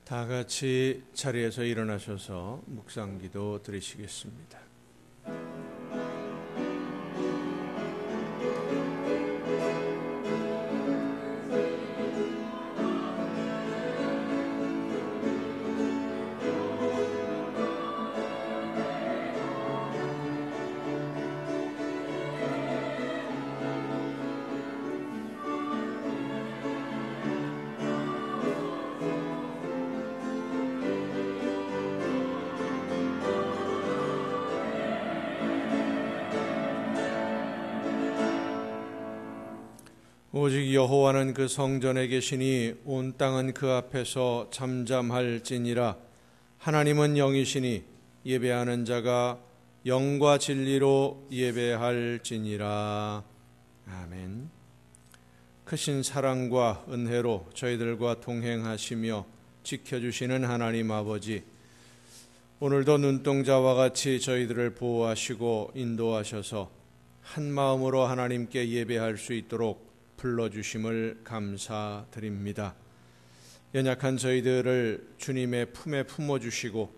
다 같이 자리에서 일어나셔서 묵상기도 드리시겠습니다. 오직 여호와는 그 성전에 계시니 온 땅은 그 앞에서 잠잠할지니라. 하나님은 영이시니 예배하는 자가 영과 진리로 예배할지니라. 아멘. 크신 사랑과 은혜로 저희들과 동행하시며 지켜주시는 하나님 아버지, 오늘도 눈동자와 같이 저희들을 보호하시고 인도하셔서 한 마음으로 하나님께 예배할 수 있도록 불러주심을 감사드립니다. 연약한 저희들을 주님의 품에 품어주시고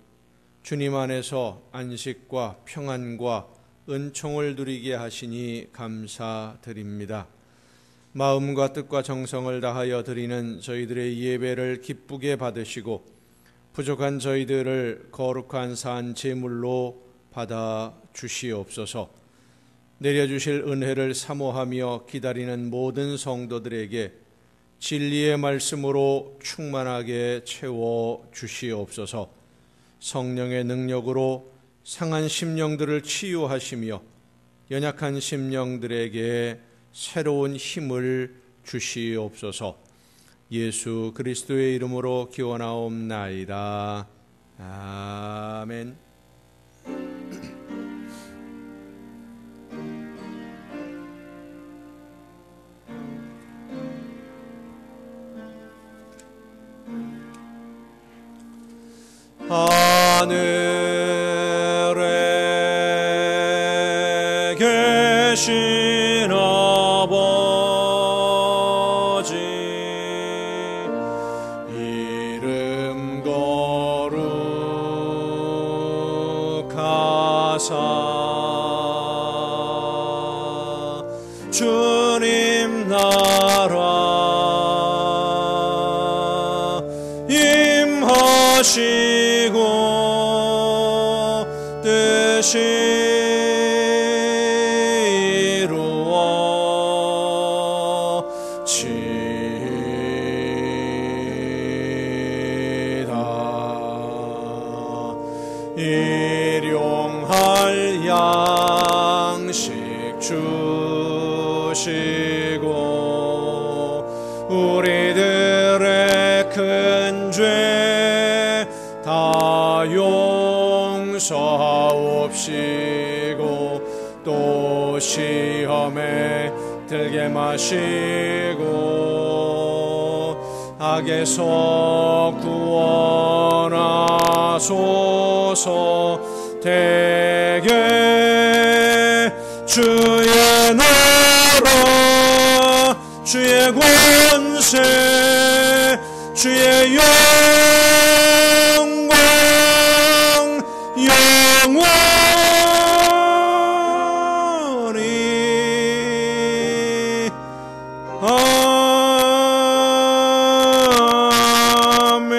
주님 안에서 안식과 평안과 은총을 누리게 하시니 감사드립니다. 마음과 뜻과 정성을 다하여 드리는 저희들의 예배를 기쁘게 받으시고 부족한 저희들을 거룩한 산 제물로 받아 주시옵소서. 내려주실 은혜를 사모하며 기다리는 모든 성도들에게 진리의 말씀으로 충만하게 채워 주시옵소서. 성령의 능력으로 상한 심령들을 치유하시며 연약한 심령들에게 새로운 힘을 주시옵소서. 예수 그리스도의 이름으로 기원하옵나이다. 아멘. 하늘에 계신 아버지, 이름 거룩하사 주님 나라 임하시고 뜻이 이루어지이다. 일용할 양식 주시고 우리들의 큰 죄 다 용서하옵시고 또 시험에 들게 마시고 악에서 구원하소서. 대개 주의 나라 주의 권세 주의 영광 영원히 아멘.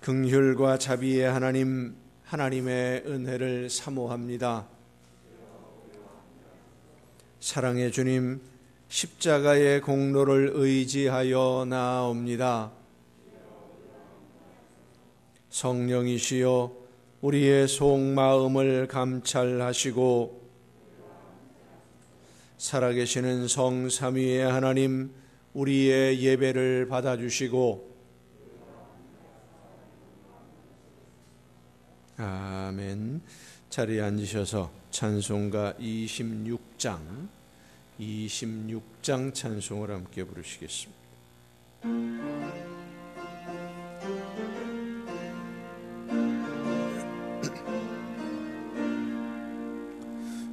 긍휼과 자비의 하나님, 하나님의 은혜를 사모합니다. 사랑의 주님, 십자가의 공로를 의지하여 나아옵니다. 성령이시여 우리의 속마음을 감찰하시고 살아계시는 성삼위의 하나님, 우리의 예배를 받아주시고 아멘. 자리에 앉으셔서 찬송가 26장 찬송을 함께 부르시겠습니다.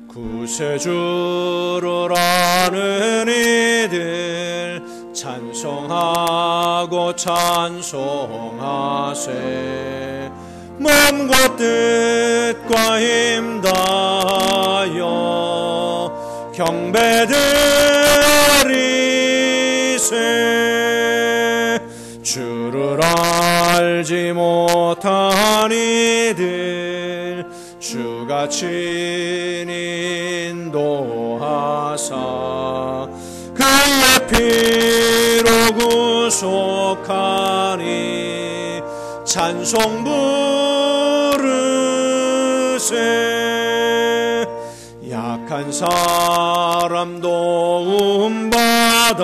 구세주를 아는 찬양하고 찬송하세. 몸과 뜻과 힘 다하여 경배드리세. 주를 알지 못한 이들 주가 친히 인도하사 그의 피로 구속하니 찬송 부르세. 약한 사람 도움받아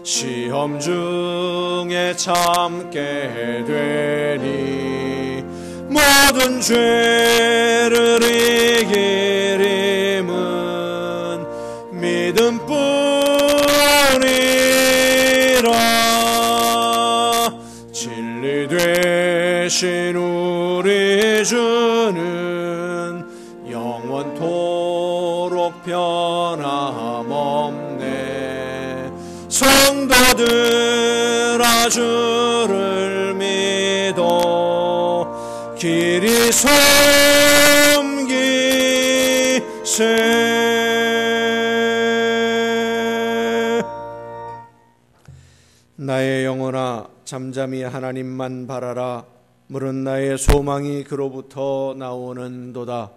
시험 중에 참게 되니 모든 죄를 이길 힘은 믿음뿐이라. 진리 되신 우리 주는 영원토록 변함없네. 성도들아 주를 믿어 길이 섬기세. 나의 영혼아 잠잠히 하나님만 바라라. 물은 나의 소망이 그로부터 나오는도다.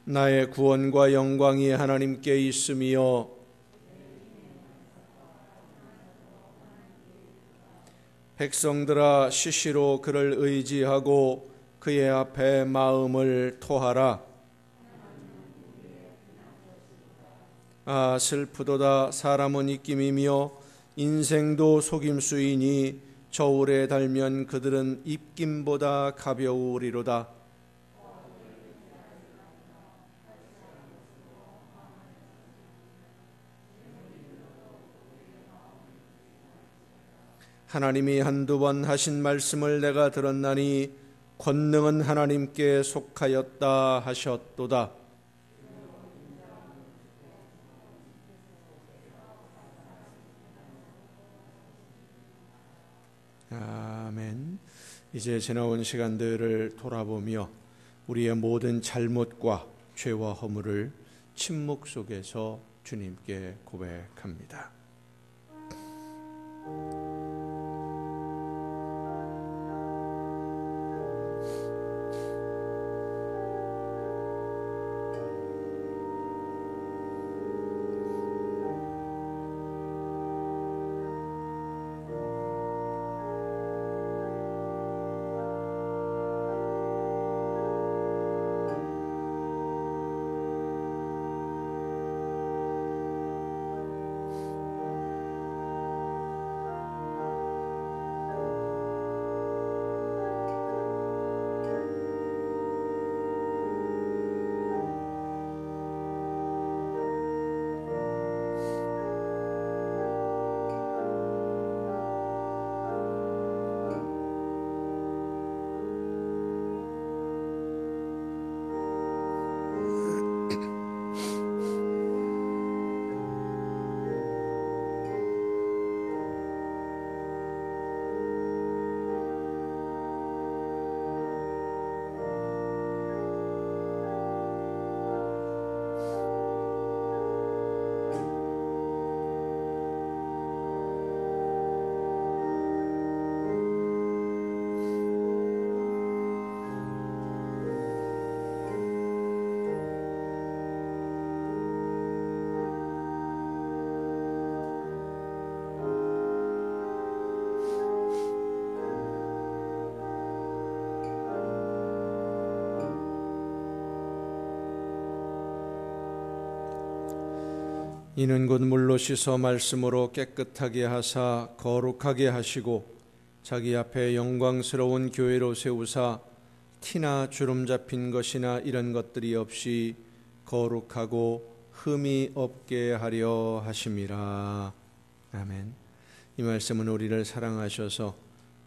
나의 구원과 영광이 하나님께 있으며 백성들아 시시로 그를 의지하고 그의 앞에 마음을 토하라. 아 슬프도다. 사람은 입김이며 인생도 속임수이니 저울에 달면 그들은 입김보다 가벼우리로다. 하나님이 한두 번 하신 말씀을 내가 들었나니 권능은 하나님께 속하였다 하셨도다. 아멘. 이제 지나온 시간들을 돌아보며 우리의 모든 잘못과 죄와 허물을 침묵 속에서 주님께 고백합니다. 이는 곧 물로 씻어 말씀으로 깨끗하게 하사 거룩하게 하시고 자기 앞에 영광스러운 교회로 세우사 티나 주름 잡힌 것이나 이런 것들이 없이 거룩하고 흠이 없게 하려 하심이라. 아멘. 이 말씀은 우리를 사랑하셔서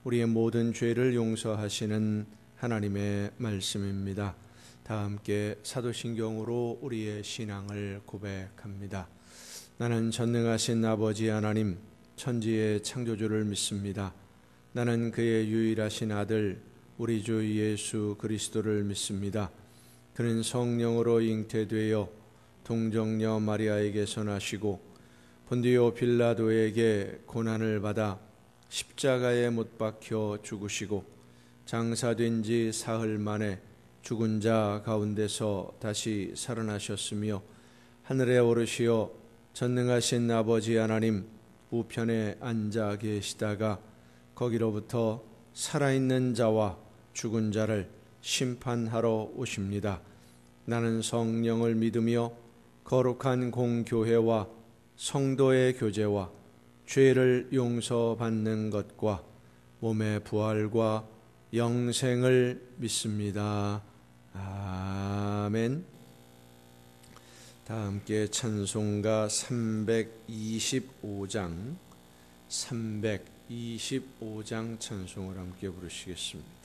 우리의 모든 죄를 용서하시는 하나님의 말씀입니다. 다 함께 사도신경으로 우리의 신앙을 고백합니다. 나는 전능하신 아버지 하나님, 천지의 창조주를 믿습니다. 나는 그의 유일하신 아들 우리 주 예수 그리스도를 믿습니다. 그는 성령으로 잉태되어 동정녀 마리아에게서 나시고 본디오 빌라도에게 고난을 받아 십자가에 못 박혀 죽으시고 장사된 지 사흘 만에 죽은 자 가운데서 다시 살아나셨으며 하늘에 오르시어 전능하신 아버지 하나님 우편에 앉아 계시다가 거기로부터 살아있는 자와 죽은 자를 심판하러 오십니다. 나는 성령을 믿으며 거룩한 공교회와 성도의 교제와 죄를 용서받는 것과 몸의 부활과 영생을 믿습니다. 아멘. 다 함께 찬송가 325장 찬송을 함께 부르시겠습니다.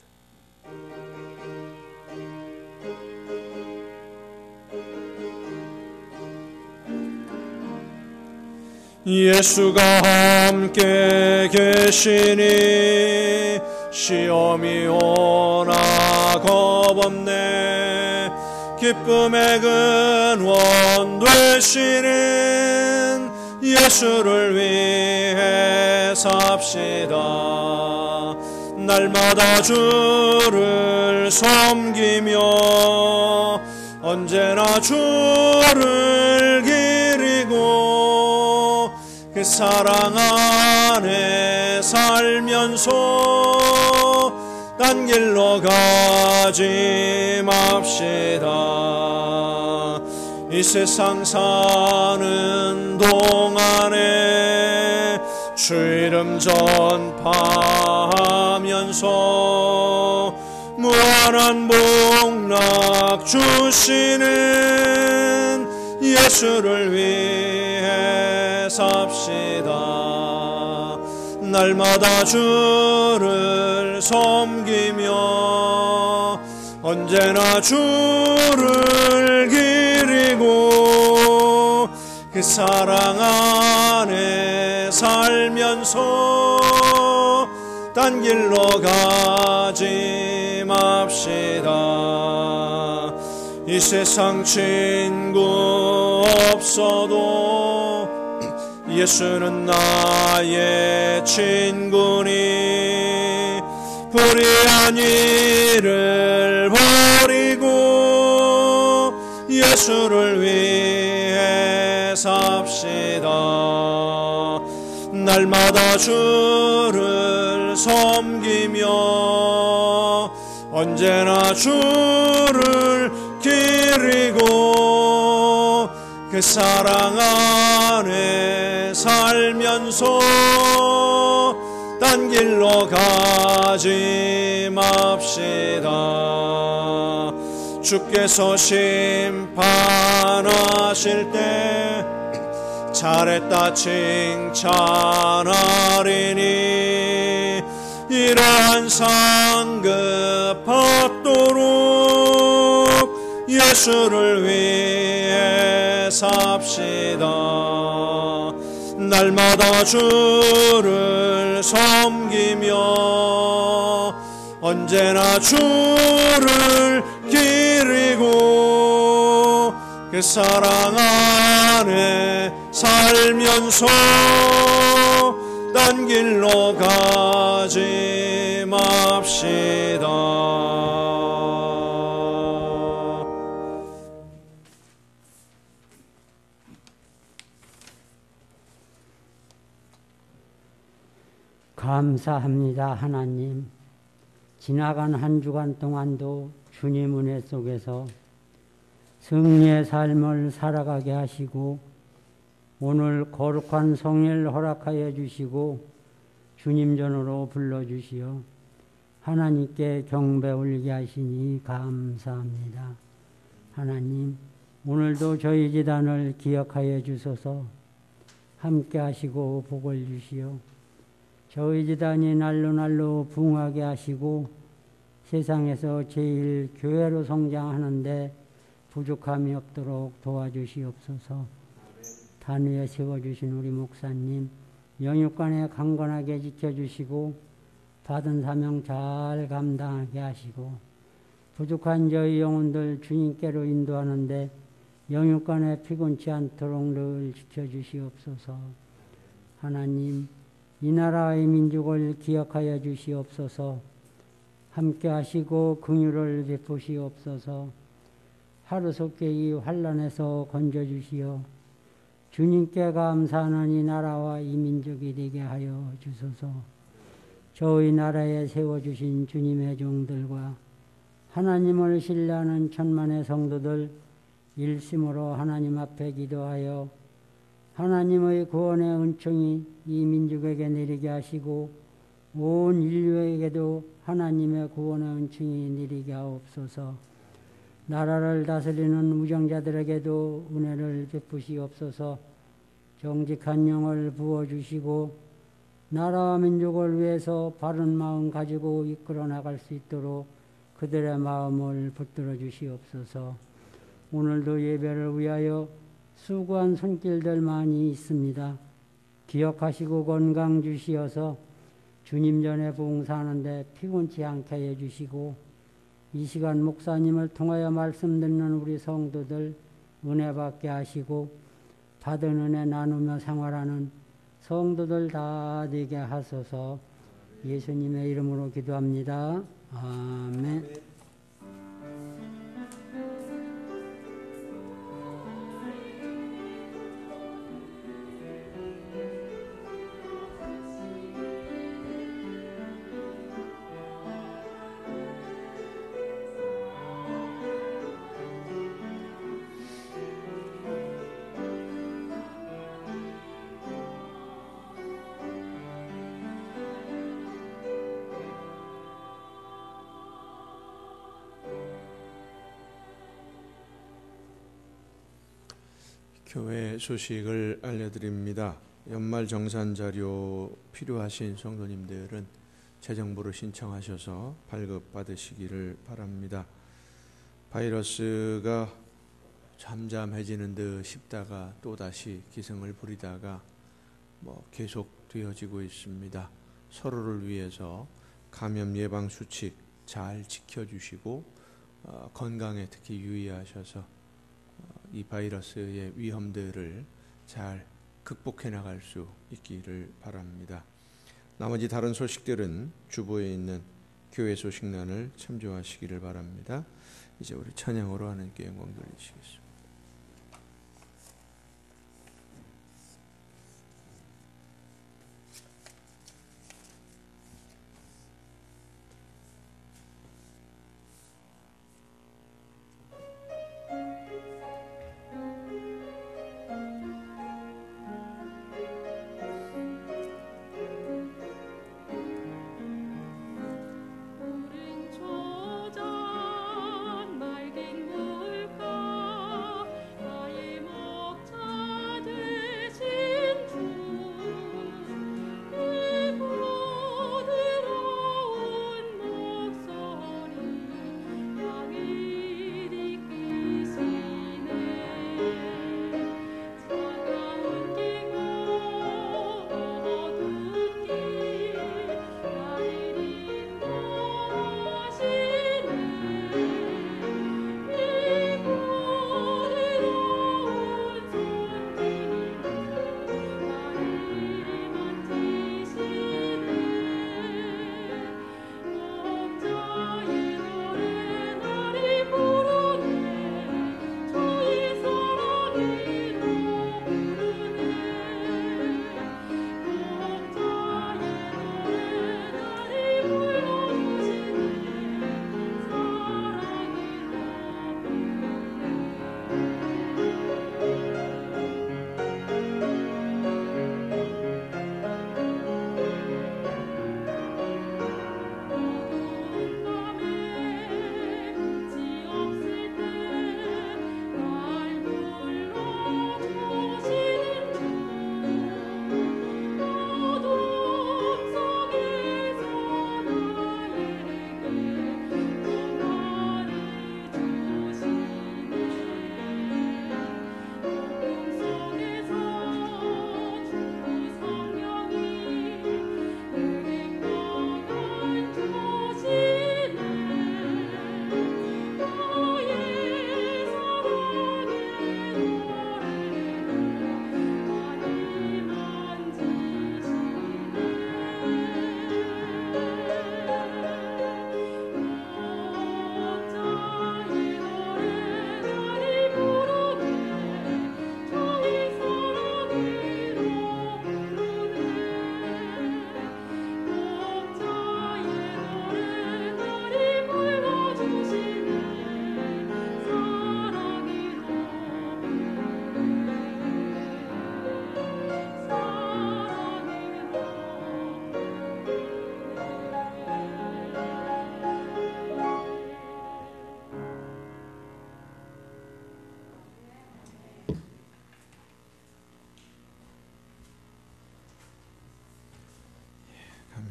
예수가 함께 계시니 시험이 오나 겁없네. 기쁨의 근원 되시는 예수를 위해 삽시다. 날마다 주를 섬기며 언제나 주를 기리고 그 사랑 안에 살면서 딴 길로 가지 맙시다. 이 세상 사는 동안에 주 이름 전파하면서 무한한 복락 주시는 예수를 위해 삽시다. 날마다 주를 섬기며 언제나 주를 기리고 그 사랑 안에 살면서 딴 길로 가지 맙시다. 이 세상 친구 없어도 예수는 나의 친구니 불의한 일을 버리고 예수를 위해 삽시다. 날마다 주를 섬기며 언제나 주를 기리고 그 사랑 안에 살면서 딴 길로 가지 맙시다. 주께서 심판하실 때 잘했다 칭찬하리니 이러한 상급 받도록 예수를 위해 삽시다. 날마다 주를 섬기며 언제나 주를 기리고 그 사랑 안에 살면서 딴 길로 가지 맙시다. 감사합니다. 하나님, 지나간 한 주간 동안도 주님 은혜 속에서 승리의 삶을 살아가게 하시고 오늘 거룩한 성일 허락하여 주시고 주님 전으로 불러주시어 하나님께 경배 올리게 하시니 감사합니다. 하나님, 오늘도 저희 재단을 기억하여 주소서. 함께 하시고 복을 주시어 저희 재단이 날로 날로 부흥하게 하시고 세상에서 제일 교회로 성장하는데 부족함이 없도록 도와주시옵소서. 단위에 세워주신 우리 목사님 영육간에 강건하게 지켜주시고 받은 사명 잘 감당하게 하시고 부족한 저희 영혼들 주님께로 인도하는데 영육간에 피곤치 않도록 늘 지켜주시옵소서. 하나님, 이 나라의 민족을 기억하여 주시옵소서. 함께 하시고 긍휼을 베푸시옵소서. 하루속히 이 환난에서 건져주시어 주님께 감사하는 이 나라와 이 민족이 되게 하여 주소서. 저희 나라에 세워주신 주님의 종들과 하나님을 신뢰하는 천만의 성도들 일심으로 하나님 앞에 기도하여 하나님의 구원의 은총이 이 민족에게 내리게 하시고 온 인류에게도 하나님의 구원의 은총이 내리게 하옵소서. 나라를 다스리는 무정자들에게도 은혜를 베푸시옵소서. 정직한 영을 부어주시고 나라와 민족을 위해서 바른 마음 가지고 이끌어 나갈 수 있도록 그들의 마음을 붙들어 주시옵소서. 오늘도 예배를 위하여 수고한 손길들 많이 있습니다. 기억하시고 건강 주시어서 주님 전에 봉사하는데 피곤치 않게 해주시고 이 시간 목사님을 통하여 말씀 듣는 우리 성도들 은혜 받게 하시고 받은 은혜 나누며 생활하는 성도들 다 되게 하소서. 예수님의 이름으로 기도합니다. 아멘. 교회 소식을 알려드립니다. 연말 정산 자료 필요하신 성도님들은 재정부로 신청하셔서 발급받으시기를 바랍니다. 바이러스가 잠잠해지는 듯 싶다가 또다시 기승을 부리다가 계속 되어지고 있습니다. 서로를 위해서 감염 예방 수칙 잘 지켜주시고 건강에 특히 유의하셔서 이 바이러스의 위험들을 잘 극복해 나갈 수 있기를 바랍니다. 나머지 다른 소식들은 주보에 있는 교회 소식란을 참조하시기를 바랍니다. 이제 우리 찬양으로 하나님께 영광 돌리시겠습니다. 푸른 초장 맑은 물가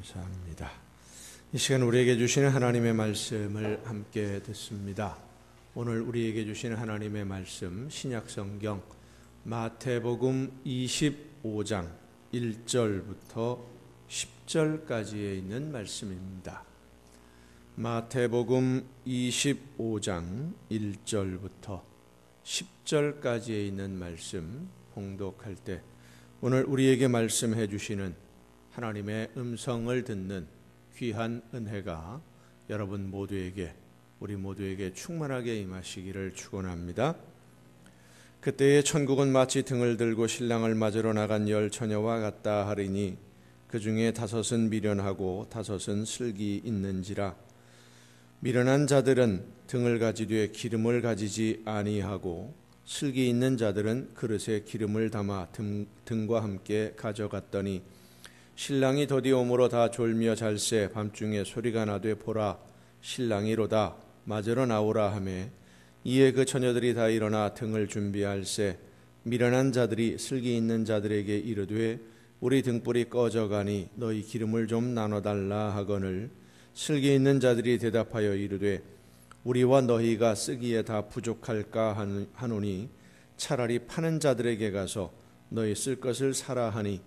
감사합니다. 이 시간 우리에게 주시는 하나님의 말씀을 함께 듣습니다. 오늘 우리에게 주시는 하나님의 말씀 신약성경 마태복음 25장 1절부터 10절까지에 있는 말씀입니다. 마태복음 25장 1절부터 10절까지에 있는 말씀 봉독할 때 오늘 우리에게 말씀해 주시는 하나님의 음성을 듣는 귀한 은혜가 여러분 모두에게 우리 모두에게 충만하게 임하시기를 축원합니다. 그때에 천국은 마치 등을 들고 신랑을 맞으러 나간 열 처녀와 같다 하리니 그 중에 5은 미련하고 5은 슬기 있는지라. 미련한 자들은 등을 가지되 기름을 가지지 아니하고 슬기 있는 자들은 그릇에 기름을 담아 등과 함께 가져갔더니 신랑이 더디오므로 다 졸며 잘새 밤중에 소리가 나되 보라 신랑이로다 맞으러 나오라 하매 이에 그 처녀들이 다 일어나 등을 준비할새 미련한 자들이 슬기 있는 자들에게 이르되 우리 등불이 꺼져가니 너희 기름을 좀 나눠달라 하거늘 슬기 있는 자들이 대답하여 이르되 우리와 너희가 쓰기에 다 부족할까 하노니 차라리 파는 자들에게 가서 너희 쓸 것을 사라 하니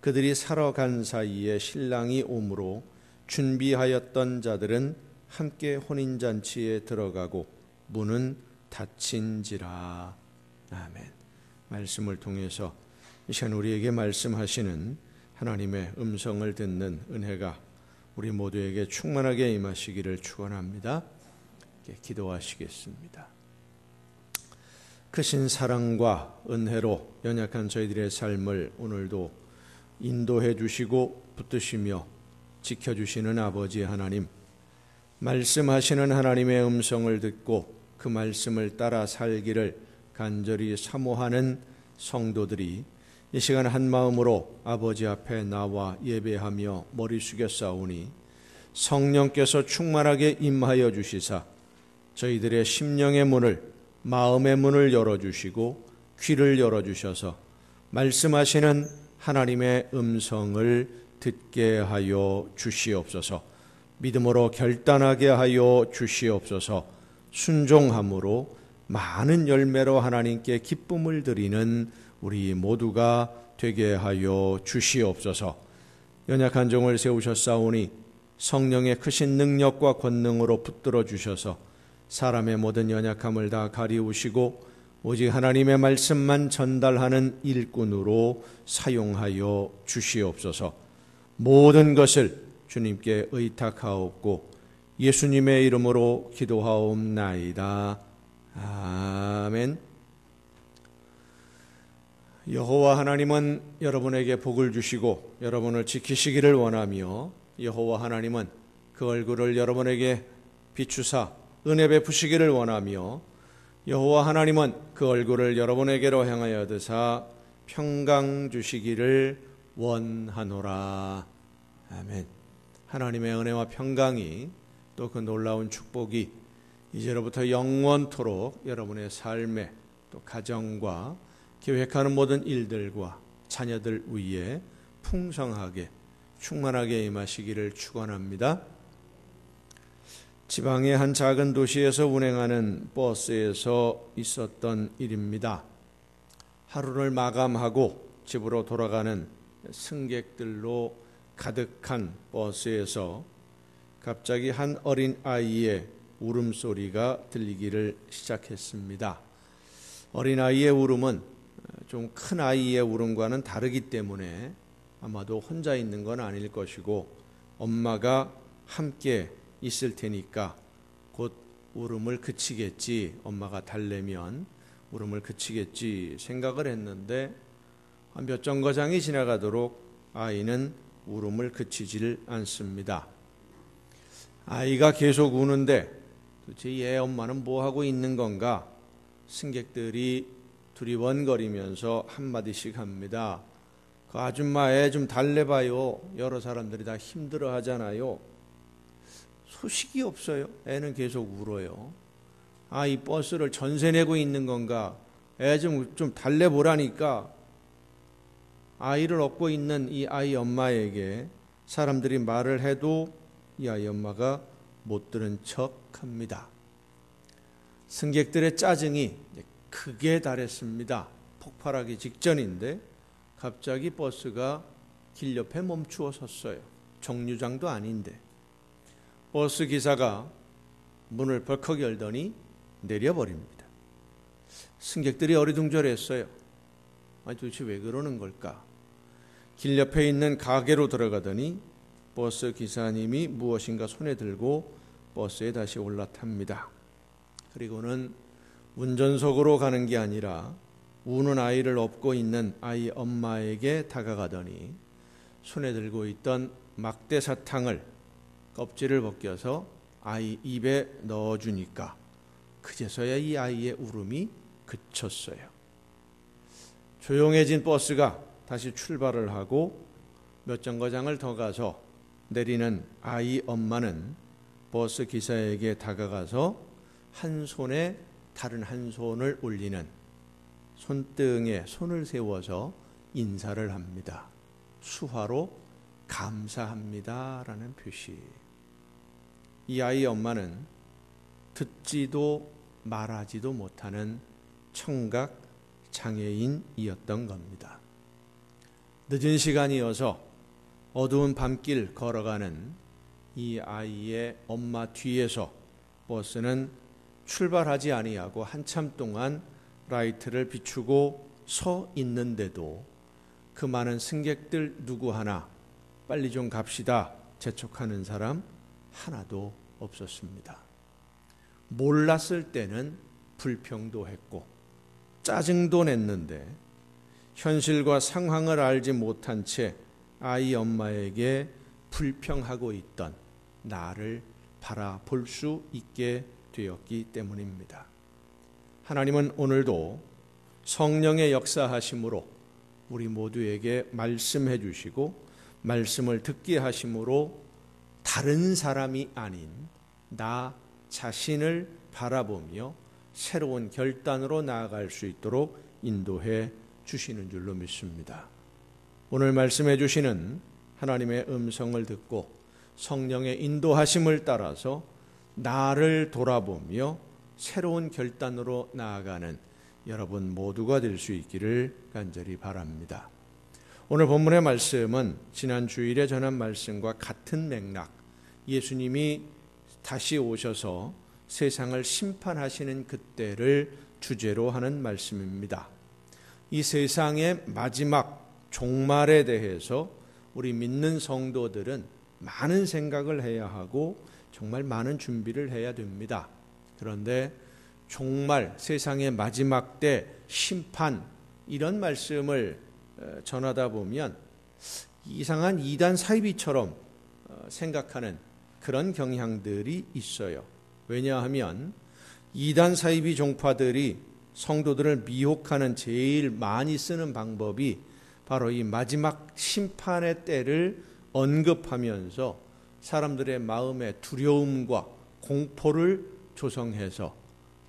그들이 사러 간 사이에 신랑이 오므로 준비하였던 자들은 함께 혼인잔치에 들어가고 문은 닫힌지라. 아멘. 말씀을 통해서 이 시간 우리에게 말씀하시는 하나님의 음성을 듣는 은혜가 우리 모두에게 충만하게 임하시기를 축원합니다. 기도하시겠습니다. 크신 사랑과 은혜로 연약한 저희들의 삶을 오늘도 인도해 주시고 붙드시며 지켜주시는 아버지 하나님, 말씀하시는 하나님의 음성을 듣고 그 말씀을 따라 살기를 간절히 사모하는 성도들이 이 시간 한 마음으로 아버지 앞에 나와 예배하며 머리 숙여 싸우니 성령께서 충만하게 임하여 주시사 저희들의 심령의 문을 마음의 문을 열어주시고 귀를 열어주셔서 말씀하시는 하나님의 음성을 듣게 하여 주시옵소서. 믿음으로 결단하게 하여 주시옵소서. 순종함으로 많은 열매로 하나님께 기쁨을 드리는 우리 모두가 되게 하여 주시옵소서. 연약한 종을 세우셨사오니 성령의 크신 능력과 권능으로 붙들어 주셔서 사람의 모든 연약함을 다 가리우시고 오직 하나님의 말씀만 전달하는 일꾼으로 사용하여 주시옵소서. 모든 것을 주님께 의탁하옵고 예수님의 이름으로 기도하옵나이다. 아멘. 여호와 하나님은 여러분에게 복을 주시고 여러분을 지키시기를 원하며 여호와 하나님은 그 얼굴을 여러분에게 비추사 은혜 베푸시기를 원하며 여호와 하나님은 그 얼굴을 여러분에게로 향하여 드사 평강 주시기를 원하노라. 아멘. 하나님의 은혜와 평강이 또 그 놀라운 축복이 이제로부터 영원토록 여러분의 삶에 또 가정과 계획하는 모든 일들과 자녀들 위에 풍성하게 충만하게 임하시기를 축원합니다. 지방의 한 작은 도시에서 운행하는 버스에서 있었던 일입니다. 하루를 마감하고 집으로 돌아가는 승객들로 가득한 버스에서 갑자기 한 어린 아이의 울음소리가 들리기를 시작했습니다. 어린 아이의 울음은 좀 큰 아이의 울음과는 다르기 때문에 아마도 혼자 있는 건 아닐 것이고 엄마가 함께 있을 테니까 곧 울음을 그치겠지, 엄마가 달래면 울음을 그치겠지 생각을 했는데 몇 정거장이 지나가도록 아이는 울음을 그치질 않습니다. 아이가 계속 우는데 도대체 얘 엄마는 뭐 하고 있는 건가? 승객들이 두리번거리면서 한마디씩 합니다. 그 아줌마 애 좀 달래봐요. 여러 사람들이 다 힘들어 하잖아요. 소식이 없어요. 애는 계속 울어요. 아, 이 버스를 전세 내고 있는 건가? 애 좀 달래보라니까. 아이를 업고 있는 이 아이 엄마에게 사람들이 말을 해도 이 아이 엄마가 못 들은 척합니다. 승객들의 짜증이 크게 달했습니다. 폭발하기 직전인데 갑자기 버스가 길 옆에 멈추어 섰어요. 정류장도 아닌데. 버스 기사가 문을 벌컥 열더니 내려버립니다. 승객들이 어리둥절했어요. 아니 도대체 왜 그러는 걸까? 길 옆에 있는 가게로 들어가더니 버스 기사님이 무엇인가 손에 들고 버스에 다시 올라탑니다. 그리고는 운전석으로 가는 게 아니라 우는 아이를 업고 있는 아이 엄마에게 다가가더니 손에 들고 있던 막대 사탕을 껍질을 벗겨서 아이 입에 넣어주니까 그제서야 이 아이의 울음이 그쳤어요. 조용해진 버스가 다시 출발을 하고 몇 정거장을 더 가서 내리는 아이 엄마는 버스 기사에게 다가가서 한 손에 다른 한 손을 올리는 손등에 손을 세워서 인사를 합니다. 수화로 감사합니다라는 표시. 이 아이 엄마는 듣지도 말하지도 못하는 청각 장애인이었던 겁니다. 늦은 시간이어서 어두운 밤길 걸어가는 이 아이의 엄마 뒤에서 버스는 출발하지 아니하고 한참 동안 라이트를 비추고 서 있는데도 그 많은 승객들 누구 하나 빨리 좀 갑시다 재촉하는 사람 하나도 없었습니다. 몰랐을 때는 불평도 했고 짜증도 냈는데 현실과 상황을 알지 못한 채 아이 엄마에게 불평하고 있던 나를 바라볼 수 있게 되었기 때문입니다. 하나님은 오늘도 성령의 역사하심으로 우리 모두에게 말씀해 주시고 말씀을 듣게 하심으로 다른 사람이 아닌 나 자신을 바라보며 새로운 결단으로 나아갈 수 있도록 인도해 주시는 줄로 믿습니다. 오늘 말씀해 주시는 하나님의 음성을 듣고 성령의 인도하심을 따라서 나를 돌아보며 새로운 결단으로 나아가는 여러분 모두가 될 수 있기를 간절히 바랍니다. 오늘 본문의 말씀은 지난 주일에 전한 말씀과 같은 맥락, 예수님이 다시 오셔서 세상을 심판하시는 그때를 주제로 하는 말씀입니다. 이 세상의 마지막 종말에 대해서 우리 믿는 성도들은 많은 생각을 해야 하고 정말 많은 준비를 해야 됩니다. 그런데 종말, 세상의 마지막 때 심판 이런 말씀을 전하다 보면 이상한 이단 사이비처럼 생각하는 그런 경향들이 있어요. 왜냐하면 이단 사이비 종파들이 성도들을 미혹하는 제일 많이 쓰는 방법이 바로 이 마지막 심판의 때를 언급하면서 사람들의 마음에 두려움과 공포를 조성해서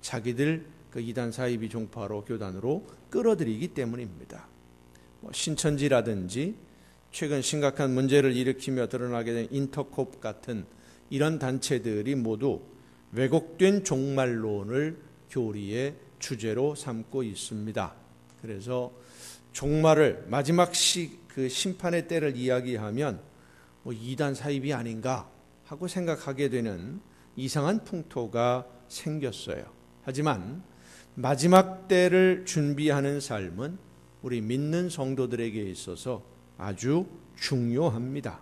자기들 그 이단 사이비 종파로 교단으로 끌어들이기 때문입니다. 신천지라든지 최근 심각한 문제를 일으키며 드러나게 된 인터콥 같은 이런 단체들이 모두 왜곡된 종말론을 교리의 주제로 삼고 있습니다. 그래서 종말을 마지막 그 심판의 때를 이야기하면 이단 사입이 아닌가 하고 생각하게 되는 이상한 풍토가 생겼어요. 하지만 마지막 때를 준비하는 삶은 우리 믿는 성도들에게 있어서 아주 중요합니다.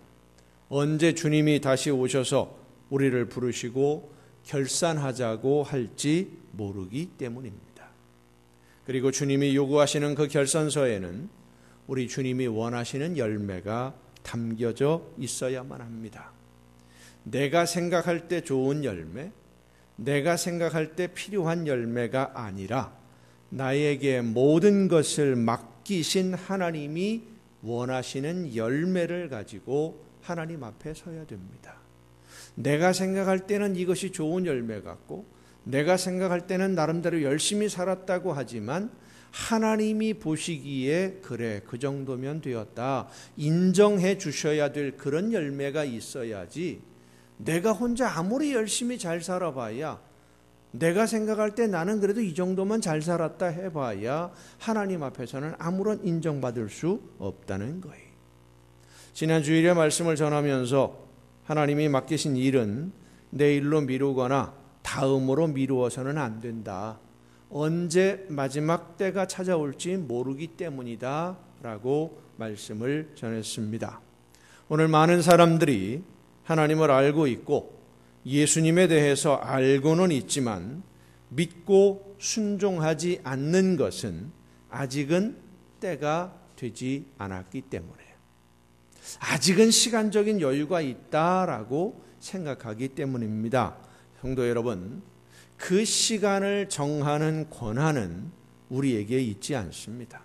언제 주님이 다시 오셔서 우리를 부르시고 결산하자고 할지 모르기 때문입니다. 그리고 주님이 요구하시는 그 결산서에는 우리 주님이 원하시는 열매가 담겨져 있어야만 합니다. 내가 생각할 때 좋은 열매, 내가 생각할 때 필요한 열매가 아니라 나에게 모든 것을 맡기신 하나님이 원하시는 열매를 가지고 하나님 앞에 서야 됩니다. 내가 생각할 때는 이것이 좋은 열매 같고 내가 생각할 때는 나름대로 열심히 살았다고 하지만 하나님이 보시기에 그래 그 정도면 되었다 인정해 주셔야 될 그런 열매가 있어야지, 내가 혼자 아무리 열심히 잘 살아봐야, 내가 생각할 때 나는 그래도 이 정도만 잘 살았다 해봐야 하나님 앞에서는 아무런 인정받을 수 없다는 거예요. 지난 주일에 말씀을 전하면서 하나님이 맡기신 일은 내일로 미루거나 다음으로 미루어서는 안 된다. 언제 마지막 때가 찾아올지 모르기 때문이다 라고 말씀을 전했습니다. 오늘 많은 사람들이 하나님을 알고 있고 예수님에 대해서 알고는 있지만 믿고 순종하지 않는 것은 아직은 때가 되지 않았기 때문에요. 아직은 시간적인 여유가 있다라고 생각하기 때문입니다. 성도 여러분, 그 시간을 정하는 권한은 우리에게 있지 않습니다.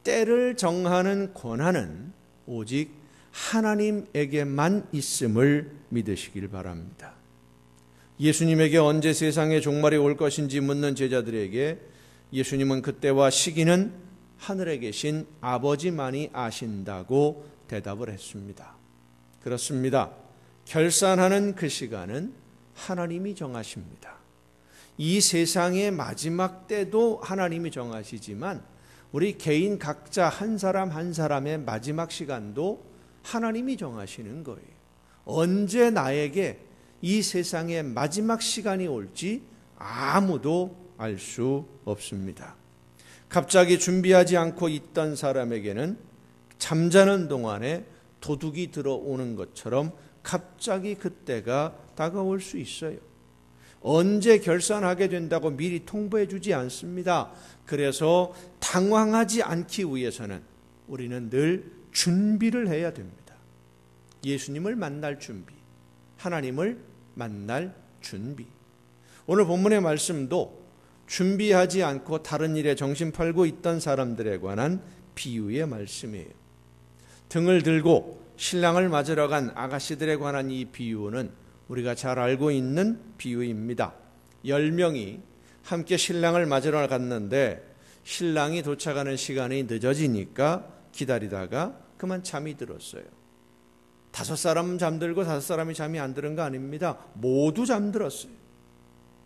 때를 정하는 권한은 오직 하나님에게만 있음을 믿으시길 바랍니다. 예수님에게 언제 세상의 종말이 올 것인지 묻는 제자들에게 예수님은 그때와 시기는 하늘에 계신 아버지만이 아신다고 대답을 했습니다. 그렇습니다. 결산하는 그 시간은 하나님이 정하십니다. 이 세상의 마지막 때도 하나님이 정하시지만 우리 개인 각자 한 사람 한 사람의 마지막 시간도 하나님이 정하시는 거예요. 언제 나에게 이 세상의 마지막 시간이 올지 아무도 알 수 없습니다. 갑자기 준비하지 않고 있던 사람에게는 잠자는 동안에 도둑이 들어오는 것처럼 갑자기 그때가 다가올 수 있어요. 언제 결산하게 된다고 미리 통보해 주지 않습니다. 그래서 당황하지 않기 위해서는 우리는 늘 준비를 해야 됩니다. 예수님을 만날 준비, 하나님을 만날 준비. 오늘 본문의 말씀도 준비하지 않고 다른 일에 정신 팔고 있던 사람들에 관한 비유의 말씀이에요. 등을 들고 신랑을 맞으러 간 아가씨들에 관한 이 비유는 우리가 잘 알고 있는 비유입니다. 10명이 함께 신랑을 맞으러 갔는데 신랑이 도착하는 시간이 늦어지니까 기다리다가 그만 잠이 들었어요. 5사람은 잠들고 5사람이 잠이 안 드는 거 아닙니다. 모두 잠들었어요.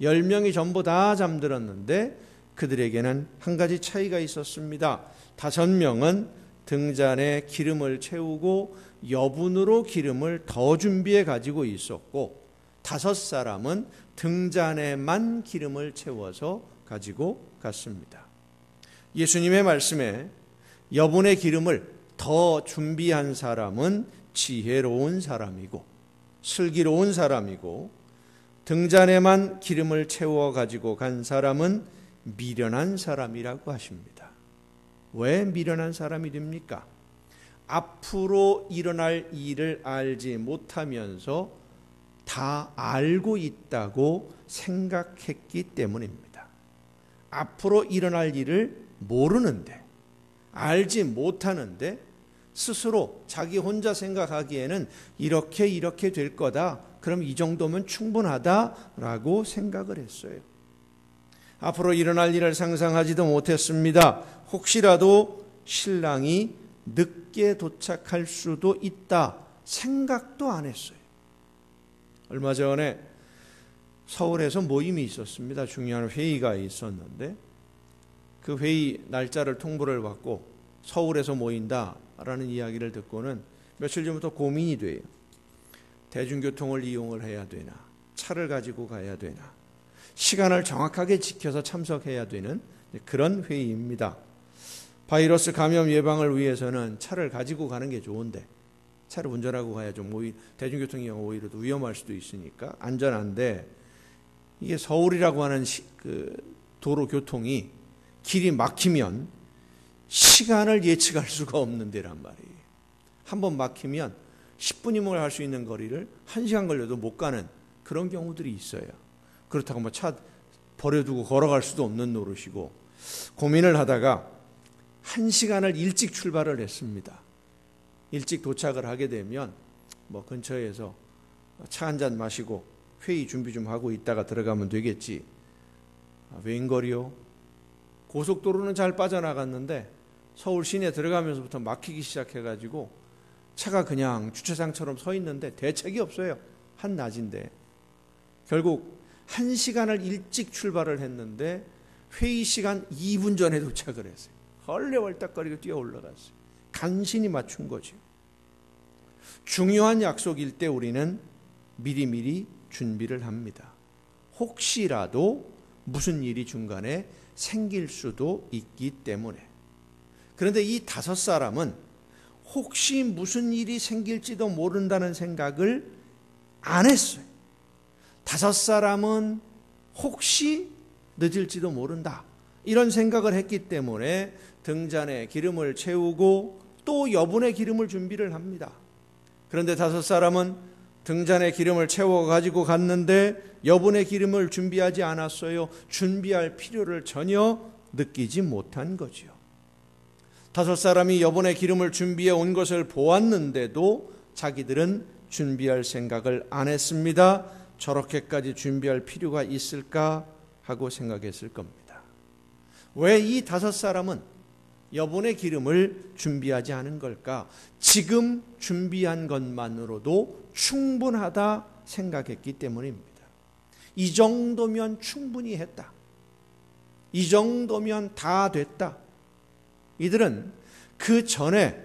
10명이 전부 다 잠들었는데 그들에게는 한 가지 차이가 있었습니다. 5명은 등잔에 기름을 채우고 여분으로 기름을 더 준비해 가지고 있었고 5사람은 등잔에만 기름을 채워서 가지고 갔습니다. 예수님의 말씀에 여분의 기름을 더 준비한 사람은 지혜로운 사람이고 슬기로운 사람이고 등잔에만 기름을 채워 가지고 간 사람은 미련한 사람이라고 하십니다. 왜 미련한 사람이 됩니까? 앞으로 일어날 일을 알지 못하면서 다 알고 있다고 생각했기 때문입니다. 앞으로 일어날 일을 모르는데, 알지 못하는데 스스로 자기 혼자 생각하기에는 이렇게 될 거다. 그럼 이 정도면 충분하다라고 생각을 했어요. 앞으로 일어날 일을 상상하지도 못했습니다. 혹시라도 신랑이 늦게 도착할 수도 있다 생각도 안 했어요. 얼마 전에 서울에서 모임이 있었습니다. 중요한 회의가 있었는데 그 회의 날짜를 통보를 받고 서울에서 모인다라는 이야기를 듣고는 며칠 전부터 고민이 돼요. 대중교통을 이용을 해야 되나, 차를 가지고 가야 되나, 시간을 정확하게 지켜서 참석해야 되는 그런 회의입니다. 바이러스 감염 예방을 위해서는 차를 가지고 가는 게 좋은데 차를 운전하고 가야 좀 대중교통 이용 오히려 위험할 수도 있으니까 안전한데, 이게 서울이라고 하는 그 도로 교통이 길이 막히면 시간을 예측할 수가 없는 데란 말이에요. 한번 막히면 10분이면 할 수 있는 거리를 1시간 걸려도 못 가는 그런 경우들이 있어요. 그렇다고 뭐 차 버려두고 걸어갈 수도 없는 노릇이고, 고민을 하다가 1시간을 일찍 출발을 했습니다. 일찍 도착을 하게 되면 뭐 근처에서 차 한잔 마시고 회의 준비 좀 하고 있다가 들어가면 되겠지. 웬걸이요? 고속도로는 잘 빠져나갔는데 서울 시내 들어가면서부터 막히기 시작해가지고 차가 그냥 주차장처럼 서 있는데 대책이 없어요. 한낮인데. 결국 1시간을 일찍 출발을 했는데 회의 시간 2분 전에 도착을 했어요. 헐레벌떡거리고 뛰어 올라갔어요. 간신히 맞춘 거죠. 중요한 약속일 때 우리는 미리미리 준비를 합니다. 혹시라도 무슨 일이 중간에 생길 수도 있기 때문에. 그런데 이 5사람은 혹시 무슨 일이 생길지도 모른다는 생각을 안 했어요. 5사람은 혹시 늦을지도 모른다, 이런 생각을 했기 때문에 등잔에 기름을 채우고 또 여분의 기름을 준비를 합니다. 그런데 5사람은 등잔에 기름을 채워 가지고 갔는데 여분의 기름을 준비하지 않았어요. 준비할 필요를 전혀 느끼지 못한 거지요. 5사람이 여분의 기름을 준비해 온 것을 보았는데도 자기들은 준비할 생각을 안 했습니다. 저렇게까지 준비할 필요가 있을까 하고 생각했을 겁니다. 왜 이 5사람은 여분의 기름을 준비하지 않은 걸까? 지금 준비한 것만으로도 충분하다 생각했기 때문입니다. 이 정도면 충분히 했다. 이 정도면 다 됐다. 이들은 그 전에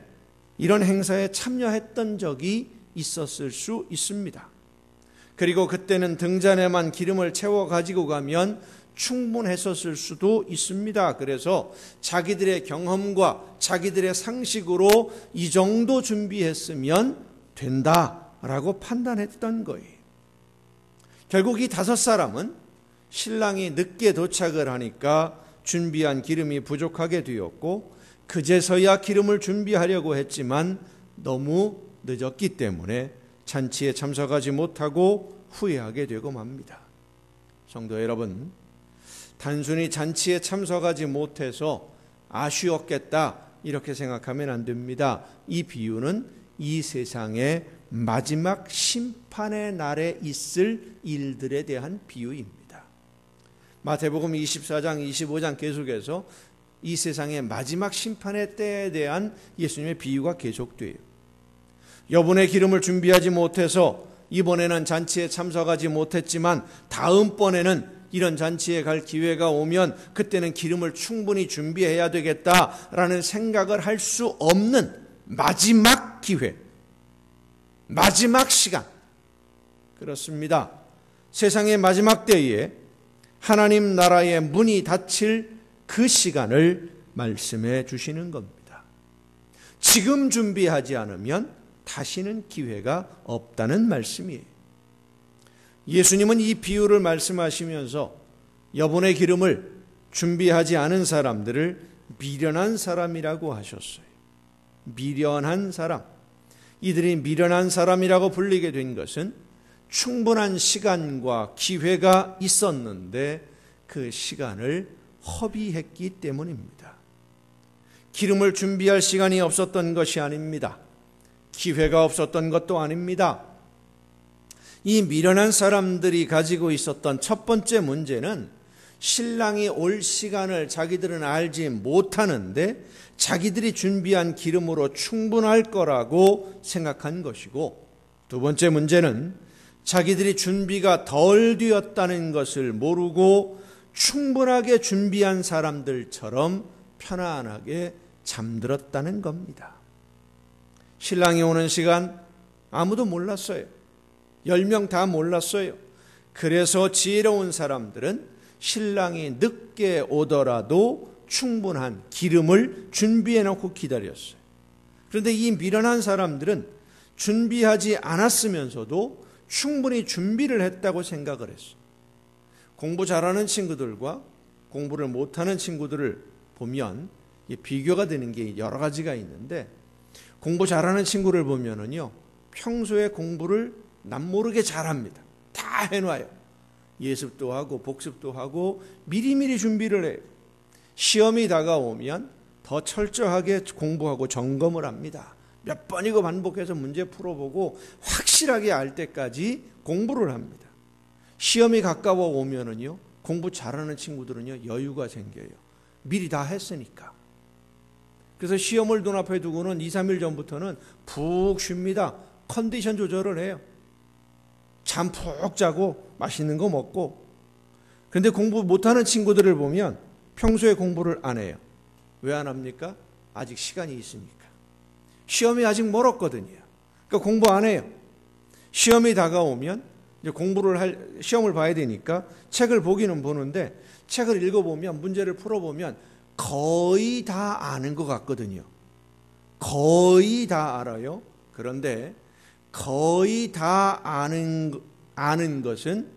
이런 행사에 참여했던 적이 있었을 수 있습니다. 그리고 그때는 등잔에만 기름을 채워 가지고 가면 충분했었을 수도 있습니다. 그래서 자기들의 경험과 자기들의 상식으로 이 정도 준비했으면 된다라고 판단했던 거예요. 결국 이 5사람은 신랑이 늦게 도착을 하니까 준비한 기름이 부족하게 되었고 그제서야 기름을 준비하려고 했지만 너무 늦었기 때문에 잔치에 참석하지 못하고 후회하게 되고 맙니다. 성도 여러분, 단순히 잔치에 참석하지 못해서 아쉬웠겠다 이렇게 생각하면 안 됩니다. 이 비유는 이 세상의 마지막 심판의 날에 있을 일들에 대한 비유입니다. 마태복음 24장 25장 계속해서 이 세상의 마지막 심판의 때에 대한 예수님의 비유가 계속돼요. 여분의 기름을 준비하지 못해서 이번에는 잔치에 참석하지 못했지만 다음번에는 이런 잔치에 갈 기회가 오면 그때는 기름을 충분히 준비해야 되겠다라는 생각을 할 수 없는 마지막 기회, 마지막 시간. 그렇습니다. 세상의 마지막 때에 하나님 나라의 문이 닫힐 그 시간을 말씀해 주시는 겁니다. 지금 준비하지 않으면 다시는 기회가 없다는 말씀이에요. 예수님은 이 비유를 말씀하시면서 여분의 기름을 준비하지 않은 사람들을 미련한 사람이라고 하셨어요. 미련한 사람. 이들이 미련한 사람이라고 불리게 된 것은 충분한 시간과 기회가 있었는데 그 시간을 허비했기 때문입니다. 기름을 준비할 시간이 없었던 것이 아닙니다. 기회가 없었던 것도 아닙니다. 이 미련한 사람들이 가지고 있었던 첫 번째 문제는 신랑이 올 시간을 자기들은 알지 못하는데 자기들이 준비한 기름으로 충분할 거라고 생각한 것이고, 두 번째 문제는 자기들이 준비가 덜 되었다는 것을 모르고 충분하게 준비한 사람들처럼 편안하게 잠들었다는 겁니다. 신랑이 오는 시간 아무도 몰랐어요. 10명 다 몰랐어요. 그래서 지혜로운 사람들은 신랑이 늦게 오더라도 충분한 기름을 준비해 놓고 기다렸어요. 그런데 이 미련한 사람들은 준비하지 않았으면서도 충분히 준비를 했다고 생각을 했어요. 공부 잘하는 친구들과 공부를 못하는 친구들을 보면 비교가 되는 게 여러 가지가 있는데, 공부 잘하는 친구를 보면은요, 평소에 공부를 남모르게 잘합니다. 다 해놔요. 예습도 하고 복습도 하고 미리미리 준비를 해요. 시험이 다가오면 더 철저하게 공부하고 점검을 합니다. 몇 번이고 반복해서 문제 풀어보고 확실하게 알 때까지 공부를 합니다. 시험이 가까워 오면은요, 공부 잘하는 친구들은요, 여유가 생겨요. 미리 다 했으니까. 그래서 시험을 눈앞에 두고는 2, 3일 전부터는 푹 쉽니다. 컨디션 조절을 해요. 잠 푹 자고 맛있는 거 먹고. 그런데 공부 못하는 친구들을 보면 평소에 공부를 안 해요. 왜 안 합니까? 아직 시간이 있으니까. 시험이 아직 멀었거든요. 그러니까 공부 안 해요. 시험이 다가오면 이제 시험을 봐야 되니까 책을 보기는 보는데 책을 읽어보면 문제를 풀어보면 거의 다 아는 것 같거든요. 거의 다 알아요. 그런데 거의 다 아는 것은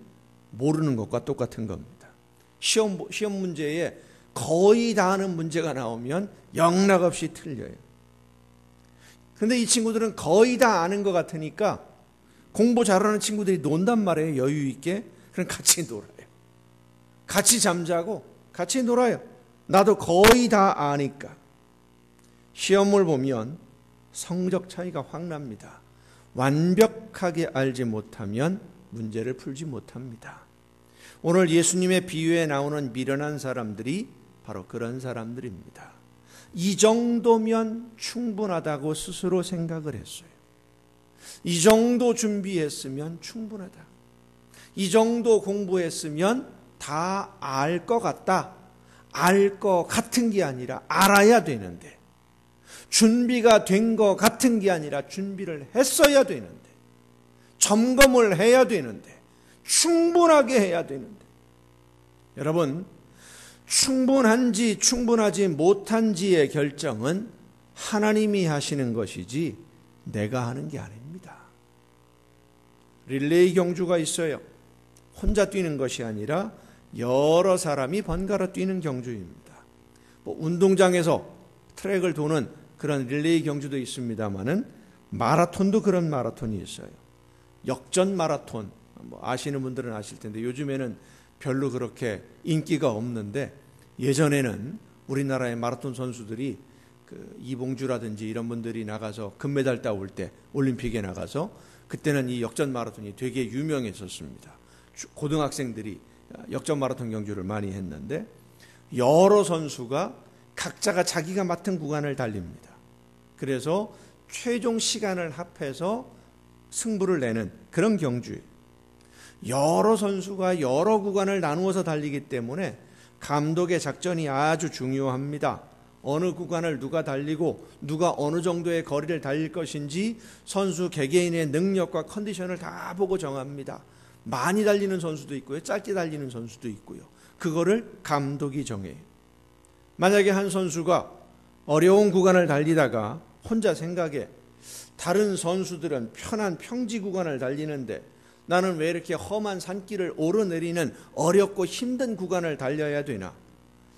모르는 것과 똑같은 겁니다. 시험 문제에 거의 다 아는 문제가 나오면 영락없이 틀려요. 그런데 이 친구들은 거의 다 아는 것 같으니까 공부 잘하는 친구들이 논단 말이에요. 여유 있게. 그럼 같이 놀아요. 같이 잠자고 같이 놀아요. 나도 거의 다 아니까. 시험을 보면 성적 차이가 확 납니다. 완벽하게 알지 못하면 문제를 풀지 못합니다. 오늘 예수님의 비유에 나오는 미련한 사람들이 바로 그런 사람들입니다. 이 정도면 충분하다고 스스로 생각을 했어요. 이 정도 준비했으면 충분하다. 이 정도 공부했으면 다 알 것 같다. 알 것 같은 게 아니라 알아야 되는데, 준비가 된 것 같은 게 아니라 준비를 했어야 되는데, 점검을 해야 되는데, 충분하게 해야 되는데. 여러분, 충분한지 충분하지 못한지의 결정은 하나님이 하시는 것이지 내가 하는 게 아닙니다. 릴레이 경주가 있어요. 혼자 뛰는 것이 아니라 여러 사람이 번갈아 뛰는 경주입니다. 운동장에서 트랙을 도는 그런 릴레이 경주도 있습니다만은 마라톤도 그런 마라톤이 있어요. 역전 마라톤, 아시는 분들은 아실 텐데 요즘에는 별로 그렇게 인기가 없는데, 예전에는 우리나라의 마라톤 선수들이 이봉주라든지 이런 분들이 나가서 금메달 따올 때 올림픽에 나가서 그때는 이 역전 마라톤이 되게 유명했었습니다. 고등학생들이 역전 마라톤 경주를 많이 했는데 여러 선수가 각자가 자기가 맡은 구간을 달립니다. 그래서 최종 시간을 합해서 승부를 내는 그런 경주예요. 여러 선수가 여러 구간을 나누어서 달리기 때문에 감독의 작전이 아주 중요합니다. 어느 구간을 누가 달리고 누가 어느 정도의 거리를 달릴 것인지 선수 개개인의 능력과 컨디션을 다 보고 정합니다. 많이 달리는 선수도 있고요, 짧게 달리는 선수도 있고요. 그거를 감독이 정해요. 만약에 한 선수가 어려운 구간을 달리다가 혼자 생각해, 다른 선수들은 편한 평지 구간을 달리는데 나는 왜 이렇게 험한 산길을 오르내리는 어렵고 힘든 구간을 달려야 되나?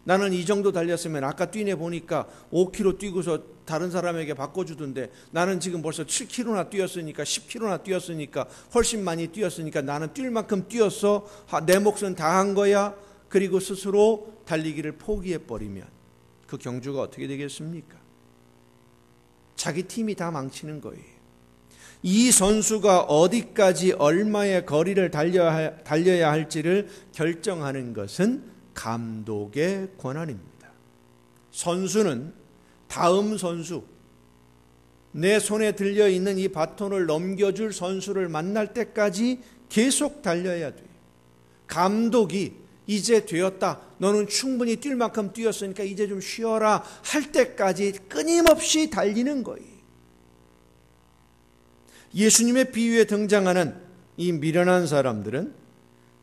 나는 이 정도 달렸으면 아까 뛰네 보니까 5km 뛰고서 다른 사람에게 바꿔주던데 나는 지금 벌써 7km나 뛰었으니까 10km나 뛰었으니까 훨씬 많이 뛰었으니까 나는 뛸 만큼 뛰었어. 내 몫은 다 한 거야. 그리고 스스로 달리기를 포기해버리면 그 경주가 어떻게 되겠습니까? 자기 팀이 다 망치는 거예요. 이 선수가 어디까지 얼마의 거리를 달려야 할지를 결정하는 것은 감독의 권한입니다. 선수는 다음 선수, 내 손에 들려있는 이 바톤을 넘겨줄 선수를 만날 때까지 계속 달려야 돼요. 감독이 이제 되었다, 너는 충분히 뛸 만큼 뛰었으니까 이제 좀 쉬어라 할 때까지 끊임없이 달리는 거예요. 예수님의 비유에 등장하는 이 미련한 사람들은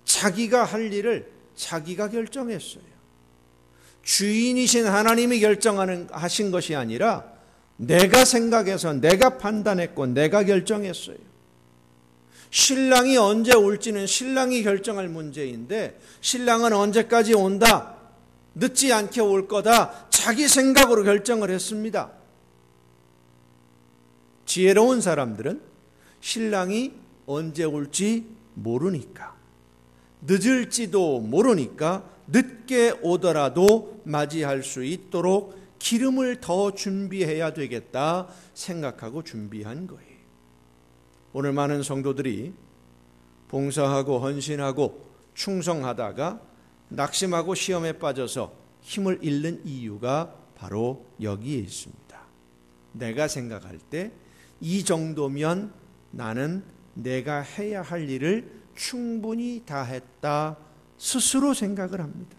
자기가 할 일을 자기가 결정했어요. 주인이신 하나님이 하신 것이 아니라 내가 생각해서 내가 판단했고 내가 결정했어요. 신랑이 언제 올지는 신랑이 결정할 문제인데 신랑은 언제까지 온다, 늦지 않게 올 거다, 자기 생각으로 결정을 했습니다. 지혜로운 사람들은 신랑이 언제 올지 모르니까, 늦을지도 모르니까 늦게 오더라도 맞이할 수 있도록 기름을 더 준비해야 되겠다 생각하고 준비한 거예요. 오늘 많은 성도들이 봉사하고 헌신하고 충성하다가 낙심하고 시험에 빠져서 힘을 잃는 이유가 바로 여기에 있습니다. 내가 생각할 때 이 정도면 나는 내가 해야 할 일을 충분히 다 했다 스스로 생각을 합니다.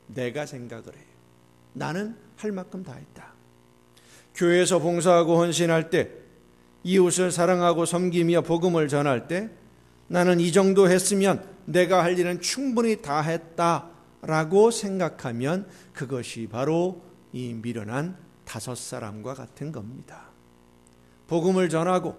내가 생각을 해요. 나는 할 만큼 다 했다. 교회에서 봉사하고 헌신할 때, 이웃을 사랑하고 섬기며 복음을 전할 때 나는 이 정도 했으면 내가 할 일은 충분히 다 했다라고 생각하면 그것이 바로 이 미련한 5사람과 같은 겁니다. 복음을 전하고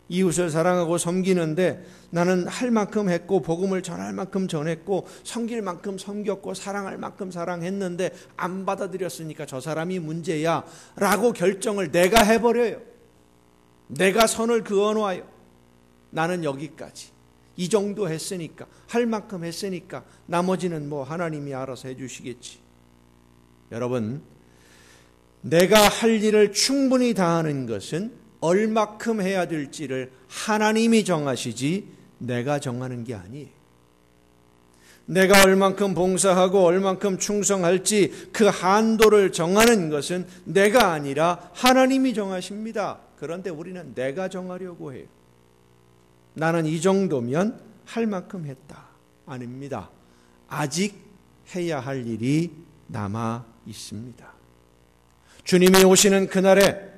이웃을 사랑하고 섬기는데 나는 할 만큼 했고 복음을 전할 만큼 전했고 섬길 만큼 섬겼고 사랑할 만큼 사랑했는데 안 받아들였으니까 저 사람이 문제야 라고 결정을 내가 해버려요. 내가 선을 그어놓아요. 나는 여기까지 이 정도 했으니까, 할 만큼 했으니까 나머지는 뭐 하나님이 알아서 해주시겠지. 여러분, 내가 할 일을 충분히 다하는 것은 얼마큼 해야 될지를 하나님이 정하시지 내가 정하는 게 아니에요. 내가 얼만큼 봉사하고 얼만큼 충성할지 그 한도를 정하는 것은 내가 아니라 하나님이 정하십니다. 그런데 우리는 내가 정하려고 해요. 나는 이 정도면 할 만큼 했다. 아닙니다. 아직 해야 할 일이 남아 있습니다. 주님이 오시는 그날에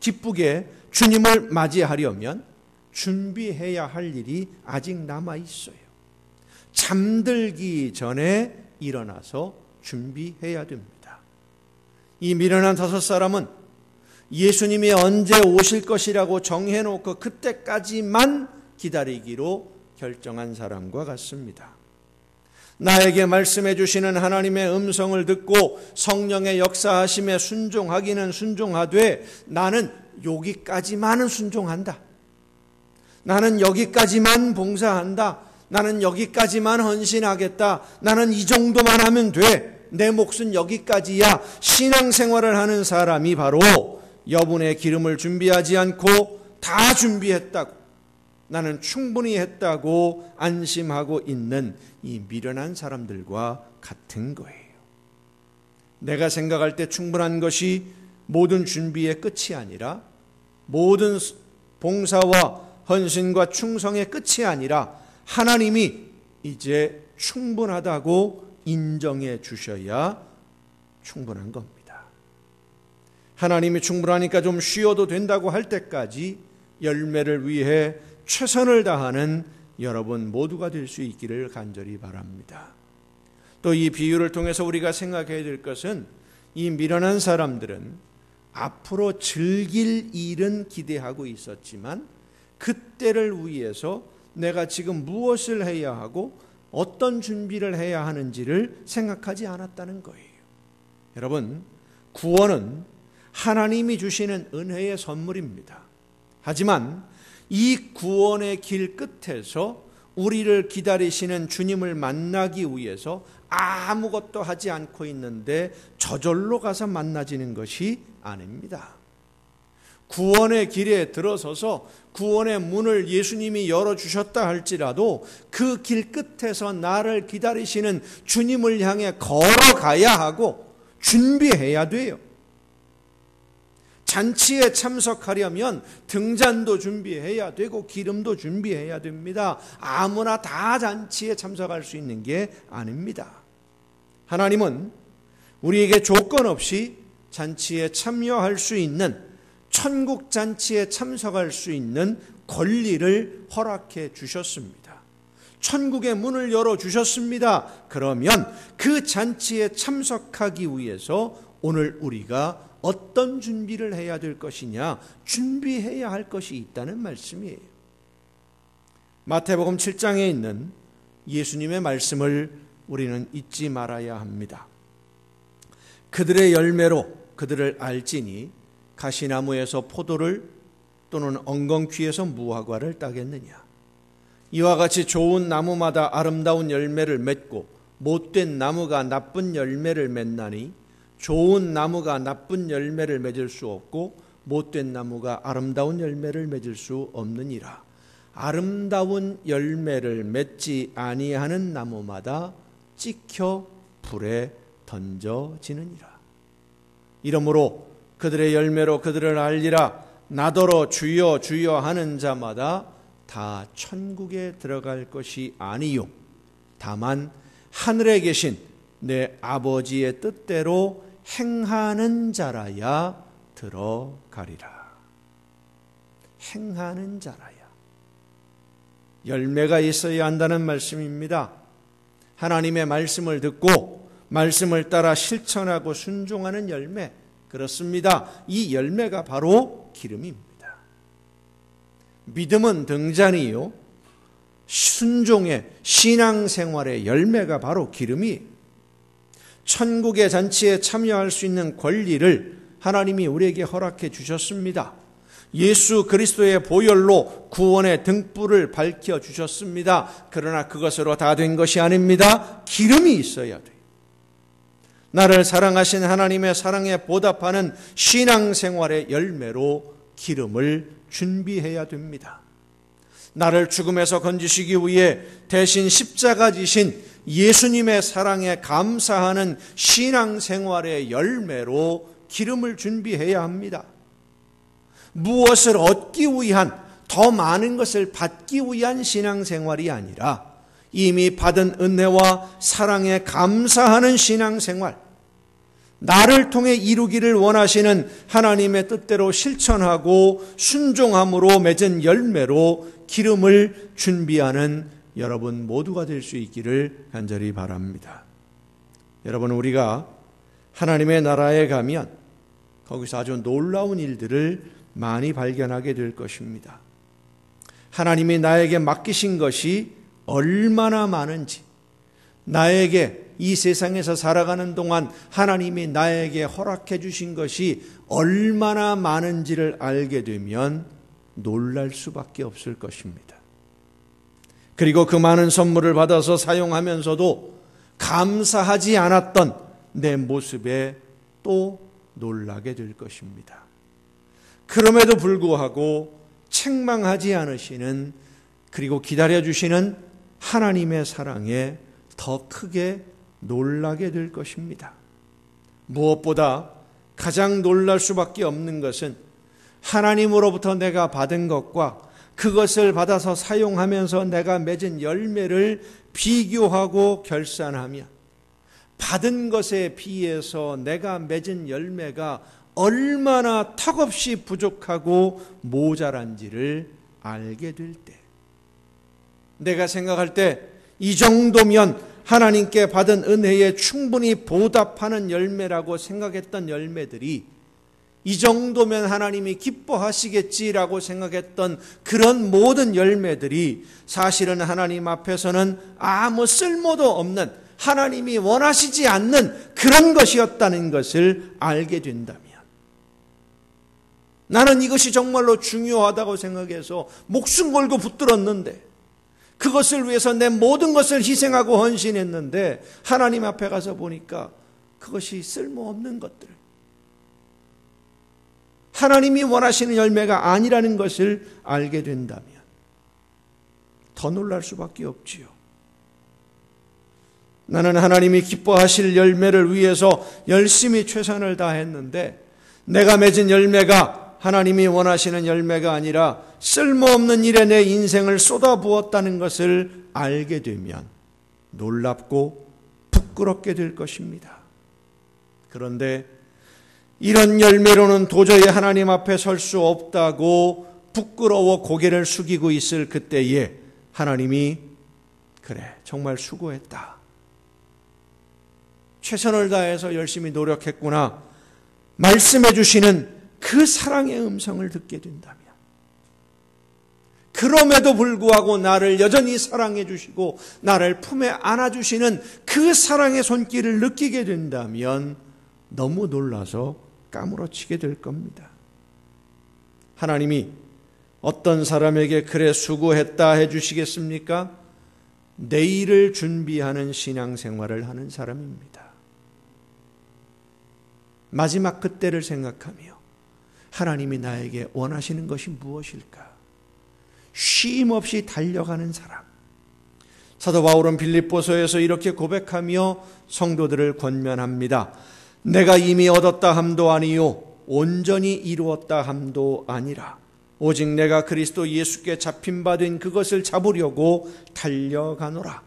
기쁘게 주님을 맞이하려면 준비해야 할 일이 아직 남아 있어요. 잠들기 전에 일어나서 준비해야 됩니다. 이 미련한 5사람은 예수님이 언제 오실 것이라고 정해놓고 그때까지만 기다리기로 결정한 사람과 같습니다. 나에게 말씀해 주시는 하나님의 음성을 듣고 성령의 역사하심에 순종하기는 순종하되 나는 여기까지만은 순종한다. 나는 여기까지만 봉사한다. 나는 여기까지만 헌신하겠다. 나는 이 정도만 하면 돼. 내 몫은 여기까지야. 신앙생활을 하는 사람이 바로 여분의 기름을 준비하지 않고 다 준비했다고, 나는 충분히 했다고 안심하고 있는 이 미련한 사람들과 같은 거예요. 내가 생각할 때 충분한 것이 모든 준비의 끝이 아니라, 모든 봉사와 헌신과 충성의 끝이 아니라 하나님이 이제 충분하다고 인정해 주셔야 충분한 겁니다. 하나님이 충분하니까 좀 쉬어도 된다고 할 때까지 열매를 위해 최선을 다하는 여러분 모두가 될 수 있기를 간절히 바랍니다. 또 이 비유를 통해서 우리가 생각해야 될 것은, 이 미련한 사람들은 앞으로 즐길 일은 기대하고 있었지만 그때를 위해서 내가 지금 무엇을 해야 하고 어떤 준비를 해야 하는지를 생각하지 않았다는 거예요. 여러분, 구원은 하나님이 주시는 은혜의 선물입니다. 하지만 이 구원의 길 끝에서 우리를 기다리시는 주님을 만나기 위해서 아무것도 하지 않고 있는데 저절로 가서 만나지는 것이 아닙니다. 구원의 길에 들어서서 구원의 문을 예수님이 열어주셨다 할지라도 그 길 끝에서 나를 기다리시는 주님을 향해 걸어가야 하고 준비해야 돼요. 잔치에 참석하려면 등잔도 준비해야 되고 기름도 준비해야 됩니다. 아무나 다 잔치에 참석할 수 있는 게 아닙니다. 하나님은 우리에게 조건 없이 잔치에 참여할 수 있는, 천국 잔치에 참석할 수 있는 권리를 허락해 주셨습니다. 천국의 문을 열어주셨습니다. 그러면 그 잔치에 참석하기 위해서 오늘 우리가 어떤 준비를 해야 될 것이냐, 준비해야 할 것이 있다는 말씀이에요. 마태복음 7장에 있는 예수님의 말씀을 우리는 잊지 말아야 합니다. 그들의 열매로 그들을 알지니 가시나무에서 포도를 또는 엉겅퀴에서 무화과를 따겠느냐. 이와 같이 좋은 나무마다 아름다운 열매를 맺고 못된 나무가 나쁜 열매를 맺나니 좋은 나무가 나쁜 열매를 맺을 수 없고 못된 나무가 아름다운 열매를 맺을 수 없느니라. 아름다운 열매를 맺지 아니하는 나무마다 찍혀 불에 던져지느니라. 이러므로 그들의 열매로 그들을 알리라. 나더러 주여 주여 하는 자마다 다 천국에 들어갈 것이 아니요 다만 하늘에 계신 내 아버지의 뜻대로 행하는 자라야 들어가리라. 행하는 자라야. 열매가 있어야 한다는 말씀입니다. 하나님의 말씀을 듣고 말씀을 따라 실천하고 순종하는 열매, 그렇습니다. 이 열매가 바로 기름입니다. 믿음은 등잔이요, 순종의 신앙생활의 열매가 바로 기름이에요. 천국의 잔치에 참여할 수 있는 권리를 하나님이 우리에게 허락해 주셨습니다. 예수 그리스도의 보혈로 구원의 등불을 밝혀 주셨습니다. 그러나 그것으로 다 된 것이 아닙니다. 기름이 있어야 돼요. 나를 사랑하신 하나님의 사랑에 보답하는 신앙생활의 열매로 기름을 준비해야 됩니다. 나를 죽음에서 건지시기 위해 대신 십자가 지신 예수님의 사랑에 감사하는 신앙생활의 열매로 기름을 준비해야 합니다. 무엇을 얻기 위한, 더 많은 것을 받기 위한 신앙생활이 아니라 이미 받은 은혜와 사랑에 감사하는 신앙생활, 나를 통해 이루기를 원하시는 하나님의 뜻대로 실천하고 순종함으로 맺은 열매로 기름을 준비하는 여러분 모두가 될 수 있기를 간절히 바랍니다. 여러분, 우리가 하나님의 나라에 가면 거기서 아주 놀라운 일들을 많이 발견하게 될 것입니다. 하나님이 나에게 맡기신 것이 얼마나 많은지, 나에게 이 세상에서 살아가는 동안 하나님이 나에게 허락해 주신 것이 얼마나 많은지를 알게 되면 놀랄 수밖에 없을 것입니다. 그리고 그 많은 선물을 받아서 사용하면서도 감사하지 않았던 내 모습에 또 놀라게 될 것입니다. 그럼에도 불구하고 책망하지 않으시는, 그리고 기다려주시는 하나님의 사랑에 더 크게 놀라게 될 것입니다. 무엇보다 가장 놀랄 수밖에 없는 것은 하나님으로부터 내가 받은 것과 그것을 받아서 사용하면서 내가 맺은 열매를 비교하고 결산하면 받은 것에 비해서 내가 맺은 열매가 얼마나 턱없이 부족하고 모자란지를 알게 될 때, 내가 생각할 때 이 정도면 하나님께 받은 은혜에 충분히 보답하는 열매라고 생각했던 열매들이, 이 정도면 하나님이 기뻐하시겠지라고 생각했던 그런 모든 열매들이 사실은 하나님 앞에서는 아무 쓸모도 없는, 하나님이 원하시지 않는 그런 것이었다는 것을 알게 된다면, 나는 이것이 정말로 중요하다고 생각해서 목숨 걸고 붙들었는데, 그것을 위해서 내 모든 것을 희생하고 헌신했는데 하나님 앞에 가서 보니까 그것이 쓸모없는 것들, 하나님이 원하시는 열매가 아니라는 것을 알게 된다면 더 놀랄 수밖에 없지요. 나는 하나님이 기뻐하실 열매를 위해서 열심히 최선을 다했는데 내가 맺은 열매가 하나님이 원하시는 열매가 아니라 쓸모없는 일에 내 인생을 쏟아부었다는 것을 알게 되면 놀랍고 부끄럽게 될 것입니다. 그런데 이런 열매로는 도저히 하나님 앞에 설 수 없다고 부끄러워 고개를 숙이고 있을 그때에 하나님이, 그래, 정말 수고했다, 최선을 다해서 열심히 노력했구나 말씀해 주시는 그 사랑의 음성을 듣게 된다면, 그럼에도 불구하고 나를 여전히 사랑해 주시고 나를 품에 안아 주시는 그 사랑의 손길을 느끼게 된다면 너무 놀라서 까무러치게 될 겁니다. 하나님이 어떤 사람에게 그래 수고했다 해주시겠습니까? 내일을 준비하는 신앙생활을 하는 사람입니다. 마지막 그때를 생각하며 하나님이 나에게 원하시는 것이 무엇일까? 쉼 없이 달려가는 사람, 사도 바울은 빌립보서에서 이렇게 고백하며 성도들을 권면합니다. 내가 이미 얻었다 함도 아니요 온전히 이루었다 함도 아니라 오직 내가 그리스도 예수께 잡힌 바 된 그것을 잡으려고 달려가노라.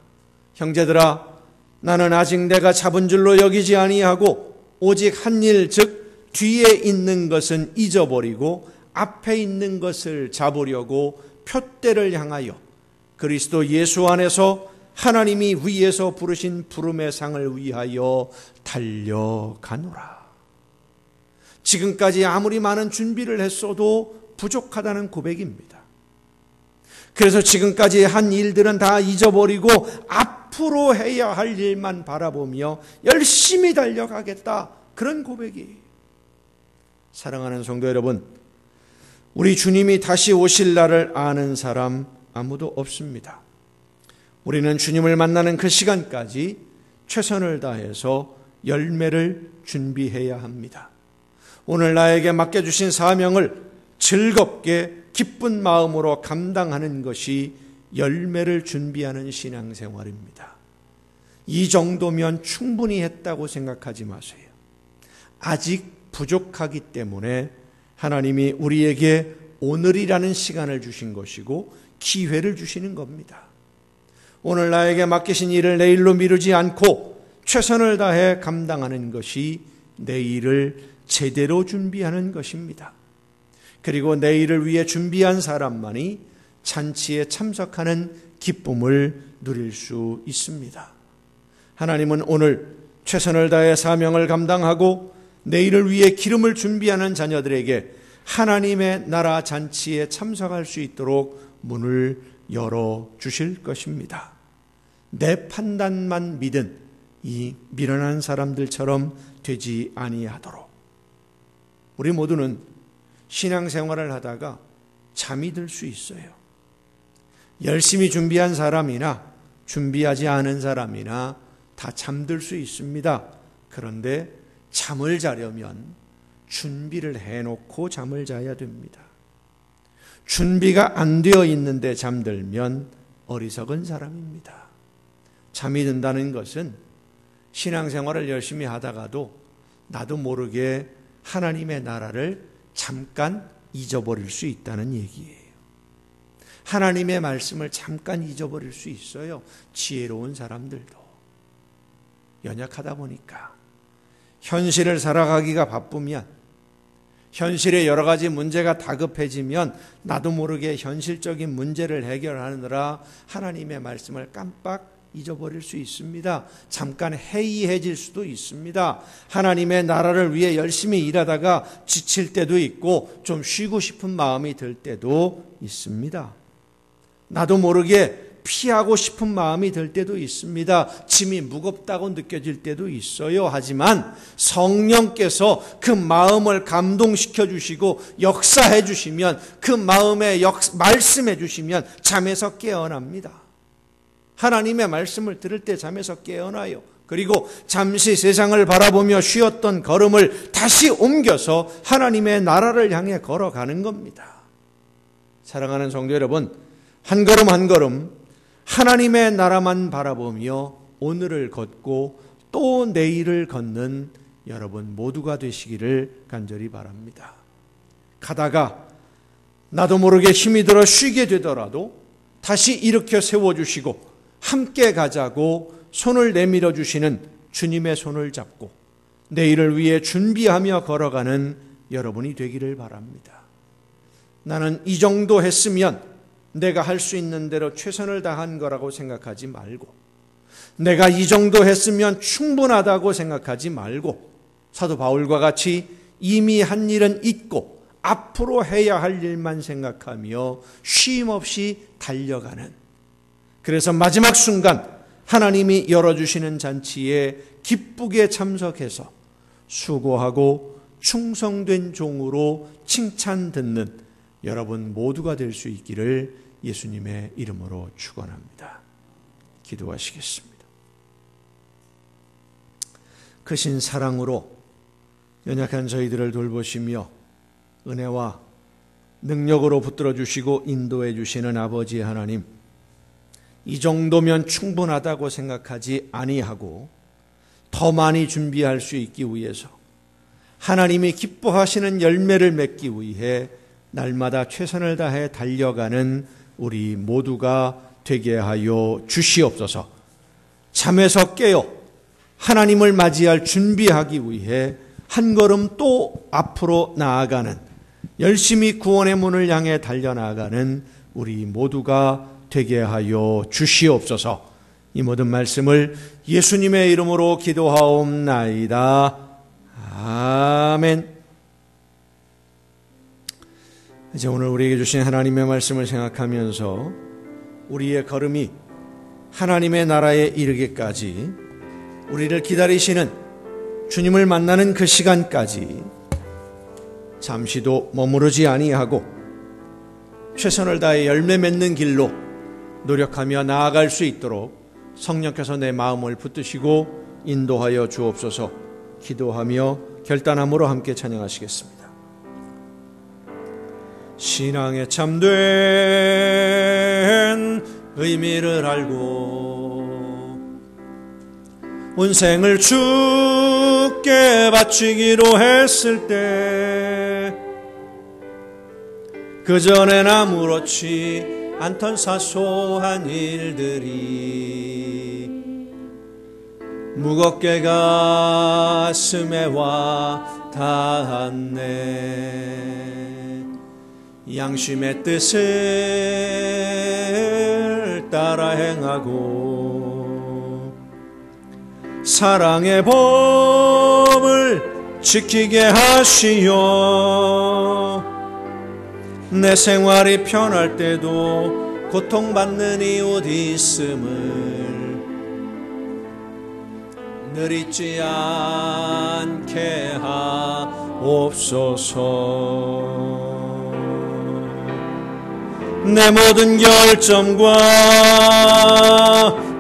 형제들아, 나는 아직 내가 잡은 줄로 여기지 아니하고 오직 한 일, 즉 뒤에 있는 것은 잊어버리고 앞에 있는 것을 잡으려고 표대를 향하여 그리스도 예수 안에서 하나님이 위에서 부르신 부름의 상을 위하여 달려가노라. 지금까지 아무리 많은 준비를 했어도 부족하다는 고백입니다. 그래서 지금까지 한 일들은 다 잊어버리고 앞으로 해야 할 일만 바라보며 열심히 달려가겠다. 그런 고백이. 사랑하는 성도 여러분, 우리 주님이 다시 오실 날을 아는 사람 아무도 없습니다. 우리는 주님을 만나는 그 시간까지 최선을 다해서 열매를 준비해야 합니다. 오늘 나에게 맡겨주신 사명을 즐겁게 기쁜 마음으로 감당하는 것이 열매를 준비하는 신앙생활입니다. 이 정도면 충분히 했다고 생각하지 마세요. 아직 부족하기 때문에 하나님이 우리에게 오늘이라는 시간을 주신 것이고 기회를 주시는 겁니다. 오늘 나에게 맡기신 일을 내일로 미루지 않고 최선을 다해 감당하는 것이 내일을 제대로 준비하는 것입니다. 그리고 내일을 위해 준비한 사람만이 잔치에 참석하는 기쁨을 누릴 수 있습니다. 하나님은 오늘 최선을 다해 사명을 감당하고 내일을 위해 기름을 준비하는 자녀들에게 하나님의 나라 잔치에 참석할 수 있도록 문을 열어주실 것입니다. 내 판단만 믿은 이 미련한 사람들처럼 되지 아니하도록. 우리 모두는 신앙생활을 하다가 잠이 들 수 있어요. 열심히 준비한 사람이나 준비하지 않은 사람이나 다 잠들 수 있습니다. 그런데 잠을 자려면 준비를 해놓고 잠을 자야 됩니다. 준비가 안 되어 있는데 잠들면 어리석은 사람입니다. 잠이 든다는 것은 신앙생활을 열심히 하다가도 나도 모르게 하나님의 나라를 잠깐 잊어버릴 수 있다는 얘기예요. 하나님의 말씀을 잠깐 잊어버릴 수 있어요. 지혜로운 사람들도. 연약하다 보니까 현실을 살아가기가 바쁘면, 현실에 여러 가지 문제가 다급해지면 나도 모르게 현실적인 문제를 해결하느라 하나님의 말씀을 깜빡 잊어버릴 수 있습니다. 잠깐 해이해질 수도 있습니다. 하나님의 나라를 위해 열심히 일하다가 지칠 때도 있고 좀 쉬고 싶은 마음이 들 때도 있습니다. 나도 모르게 피하고 싶은 마음이 들 때도 있습니다. 짐이 무겁다고 느껴질 때도 있어요. 하지만 성령께서 그 마음을 감동시켜 주시고 역사해 주시면, 그 마음에 말씀해 주시면 잠에서 깨어납니다. 하나님의 말씀을 들을 때 잠에서 깨어나요. 그리고 잠시 세상을 바라보며 쉬었던 걸음을 다시 옮겨서 하나님의 나라를 향해 걸어가는 겁니다. 사랑하는 성도 여러분, 한 걸음 한 걸음 하나님의 나라만 바라보며 오늘을 걷고 또 내일을 걷는 여러분 모두가 되시기를 간절히 바랍니다. 가다가 나도 모르게 힘이 들어 쉬게 되더라도 다시 일으켜 세워주시고 함께 가자고 손을 내밀어 주시는 주님의 손을 잡고 내일을 위해 준비하며 걸어가는 여러분이 되기를 바랍니다. 나는 이 정도 했으면 내가 할 수 있는 대로 최선을 다한 거라고 생각하지 말고, 내가 이 정도 했으면 충분하다고 생각하지 말고, 사도 바울과 같이 이미 한 일은 있고 앞으로 해야 할 일만 생각하며 쉼 없이 달려가는, 그래서 마지막 순간 하나님이 열어주시는 잔치에 기쁘게 참석해서 수고하고 충성된 종으로 칭찬 듣는 여러분 모두가 될 수 있기를 예수님의 이름으로 축원합니다. 기도하시겠습니다. 크신 사랑으로 연약한 저희들을 돌보시며 은혜와 능력으로 붙들어 주시고 인도해 주시는 아버지 하나님, 이 정도면 충분하다고 생각하지 아니하고 더 많이 준비할 수 있기 위해서 하나님이 기뻐하시는 열매를 맺기 위해 날마다 최선을 다해 달려가는 우리 모두가 되게 하여 주시옵소서. 잠에서 깨어 하나님을 맞이할 준비하기 위해 한 걸음 또 앞으로 나아가는, 열심히 구원의 문을 향해 달려나가는 우리 모두가 되게 하여 주시옵소서. 이 모든 말씀을 예수님의 이름으로 기도하옵나이다. 아멘. 이제 오늘 우리에게 주신 하나님의 말씀을 생각하면서 우리의 걸음이 하나님의 나라에 이르기까지, 우리를 기다리시는 주님을 만나는 그 시간까지 잠시도 머무르지 아니하고 최선을 다해 열매 맺는 길로 노력하며 나아갈 수 있도록 성령께서 내 마음을 붙드시고 인도하여 주옵소서. 기도하며 결단함으로 함께 찬양하시겠습니다. 신앙의 참된 의미를 알고 온 생을 주께 바치기로 했을 때 그전엔 아무렇지 않던 사소한 일들이 무겁게 가슴에 와 닿았네. 양심의 뜻을 따라 행하고 사랑의 법을 지키게 하시어 내 생활이 편할 때도 고통받는 이웃 있음을 늘 잊지 않게 하옵소서. 내 모든 결점과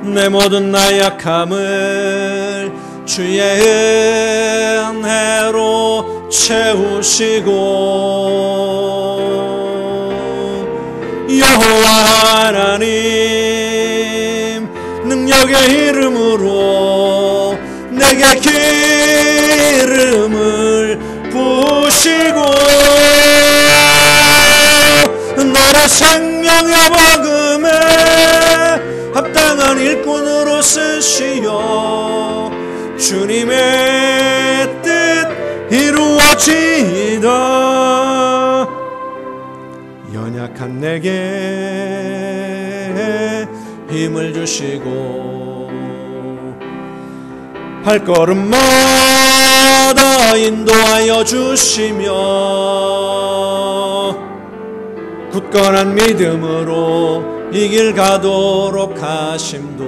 내 모든 나약함을 주의 은혜로 채우시고 여호와 하나님 능력의 이름으로 내게 기름을 부으시고 나를 생명의 복음에 합당한 일꾼으로 쓰시어 주님의 뜻 이루어지이다. 연약한 내게 힘을 주시고 발걸음마다 인도하여 주시며 굳건한 믿음으로 이 길 가도록 하심도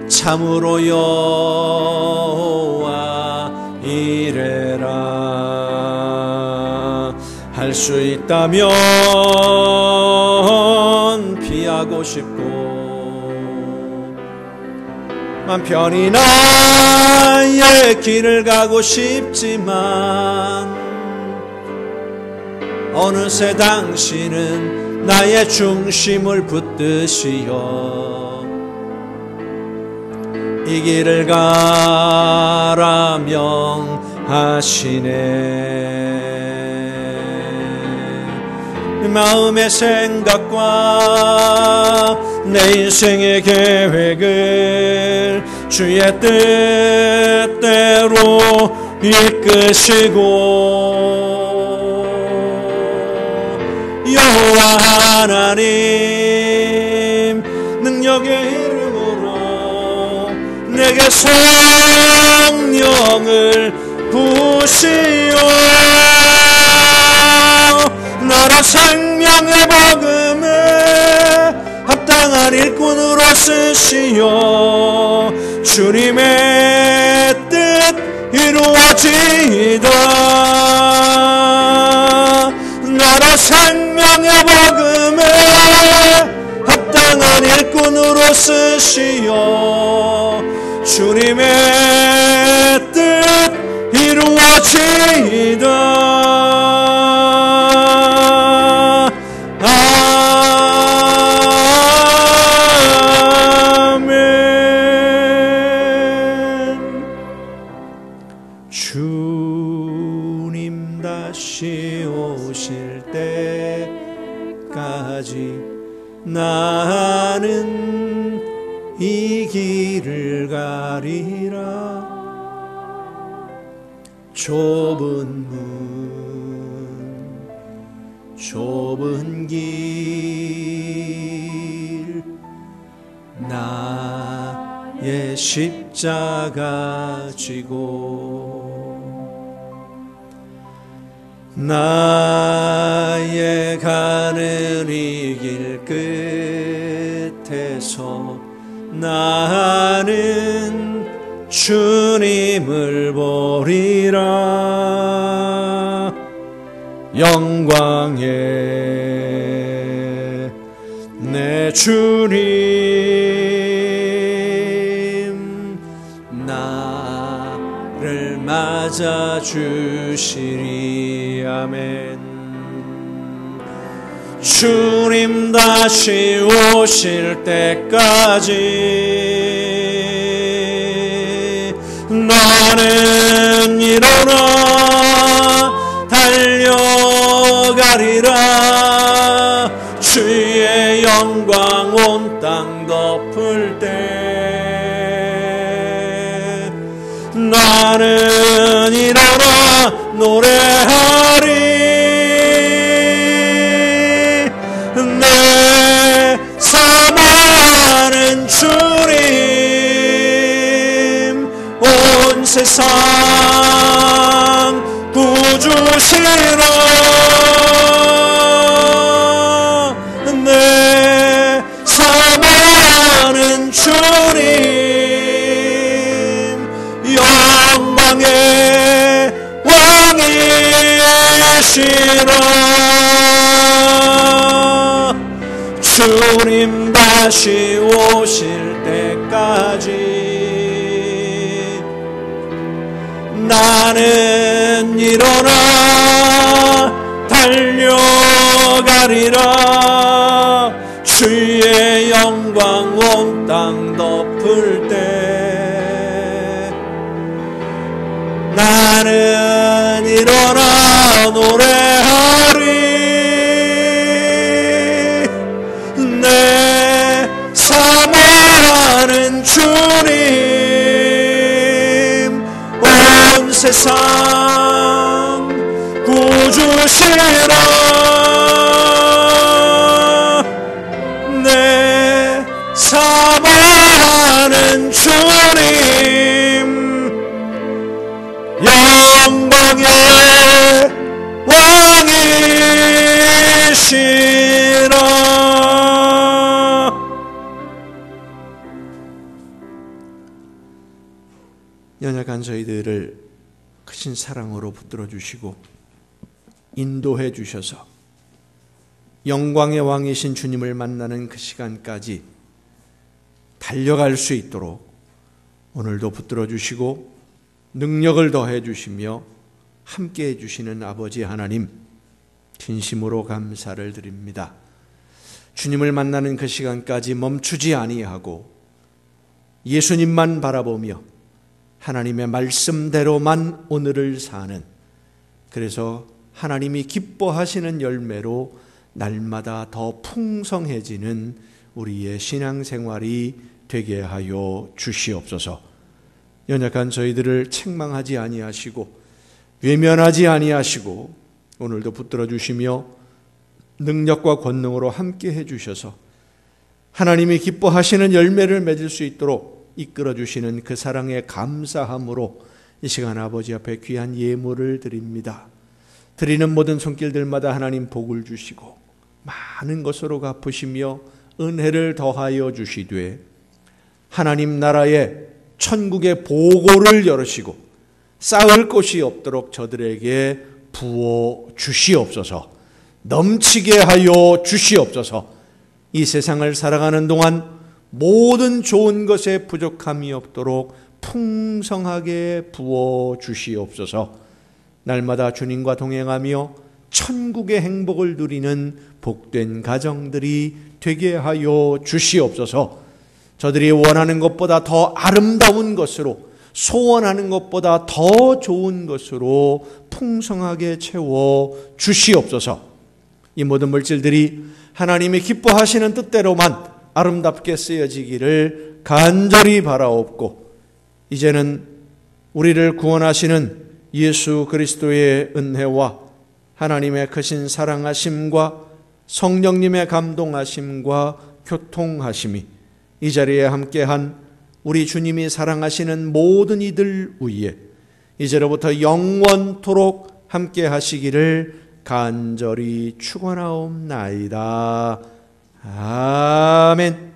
참으로 여호와 이래라. 할 수 있다면 피하고 싶고 맘 편히 나의 길을 가고 싶지만 어느새 당신은 나의 중심을 붙드시어 이 길을 가라 명하시네. 마음의 생각과 내 인생의 계획을 주의 뜻대로 이끄시고 여호와 하나님 능력의 이름으로 내게 성령을 부으시오 나라 생명의 복음에 합당한 일꾼으로 쓰시오 주님의 뜻 이루어지이다. 나라 생명의 복음에 합당한 일꾼으로 쓰시어 주님의 뜻 이루어지이다. 아멘. 끝까지 나는 이 길을 가리라. 좁은 문, 좁은 길, 나의 십자가 지고 나의 가는 이 길 끝에서 나는 주님을 보리라. 영광의 내 주님 나를 맞아 주시리. 아멘. 주님 다시 오실 때까지 나는 일어나 달려가리라. 주의 영광 온 땅 덮을 때 나는 일어나 노래하리. 내 사랑하는 주님 온 세상 구주시라. 내 사랑하는 주님 영광의 왕이시라. 주님 다시 오실 때까지 나는 일어나 달려가리라. 주의 영광 온 땅 덮을 때 나는 일어나 노래하리. 내 사랑하는 주님 온 세상 구주시라. 내 사랑하는 주님 영광의 왕이시라. 연약한 저희들을 크신 사랑으로 붙들어 주시고 인도해 주셔서 영광의 왕이신 주님을 만나는 그 시간까지 달려갈 수 있도록 오늘도 붙들어 주시고 능력을 더해 주시며 함께해 주시는 아버지 하나님, 진심으로 감사를 드립니다. 주님을 만나는 그 시간까지 멈추지 아니하고 예수님만 바라보며 하나님의 말씀대로만 오늘을 사는, 그래서 하나님이 기뻐하시는 열매로 날마다 더 풍성해지는 우리의 신앙생활이 되게 하여 주시옵소서. 연약한 저희들을 책망하지 아니하시고 외면하지 아니하시고 오늘도 붙들어 주시며 능력과 권능으로 함께 해주셔서 하나님이 기뻐하시는 열매를 맺을 수 있도록 이끌어 주시는 그 사랑에 감사함으로 이 시간 아버지 앞에 귀한 예물을 드립니다. 드리는 모든 손길들마다 하나님 복을 주시고 많은 것으로 갚으시며 은혜를 더하여 주시되 하나님 나라의 천국의 보고를 열으시고 쌓을 곳이 없도록 저들에게 부어 주시옵소서. 넘치게 하여 주시옵소서. 이 세상을 살아가는 동안 모든 좋은 것에 부족함이 없도록 풍성하게 부어 주시옵소서. 날마다 주님과 동행하며 천국의 행복을 누리는 복된 가정들이 되게 하여 주시옵소서. 저들이 원하는 것보다 더 아름다운 것으로, 소원하는 것보다 더 좋은 것으로 풍성하게 채워 주시옵소서. 이 모든 물질들이 하나님이 기뻐하시는 뜻대로만 아름답게 쓰여지기를 간절히 바라옵고, 이제는 우리를 구원하시는 예수 그리스도의 은혜와 하나님의 크신 사랑하심과 성령님의 감동하심과 교통하심이 이 자리에 함께한 우리 주님이 사랑하시는 모든 이들 위에 이제로부터 영원토록 함께 하시기를 간절히 축원하옵나이다. 아멘.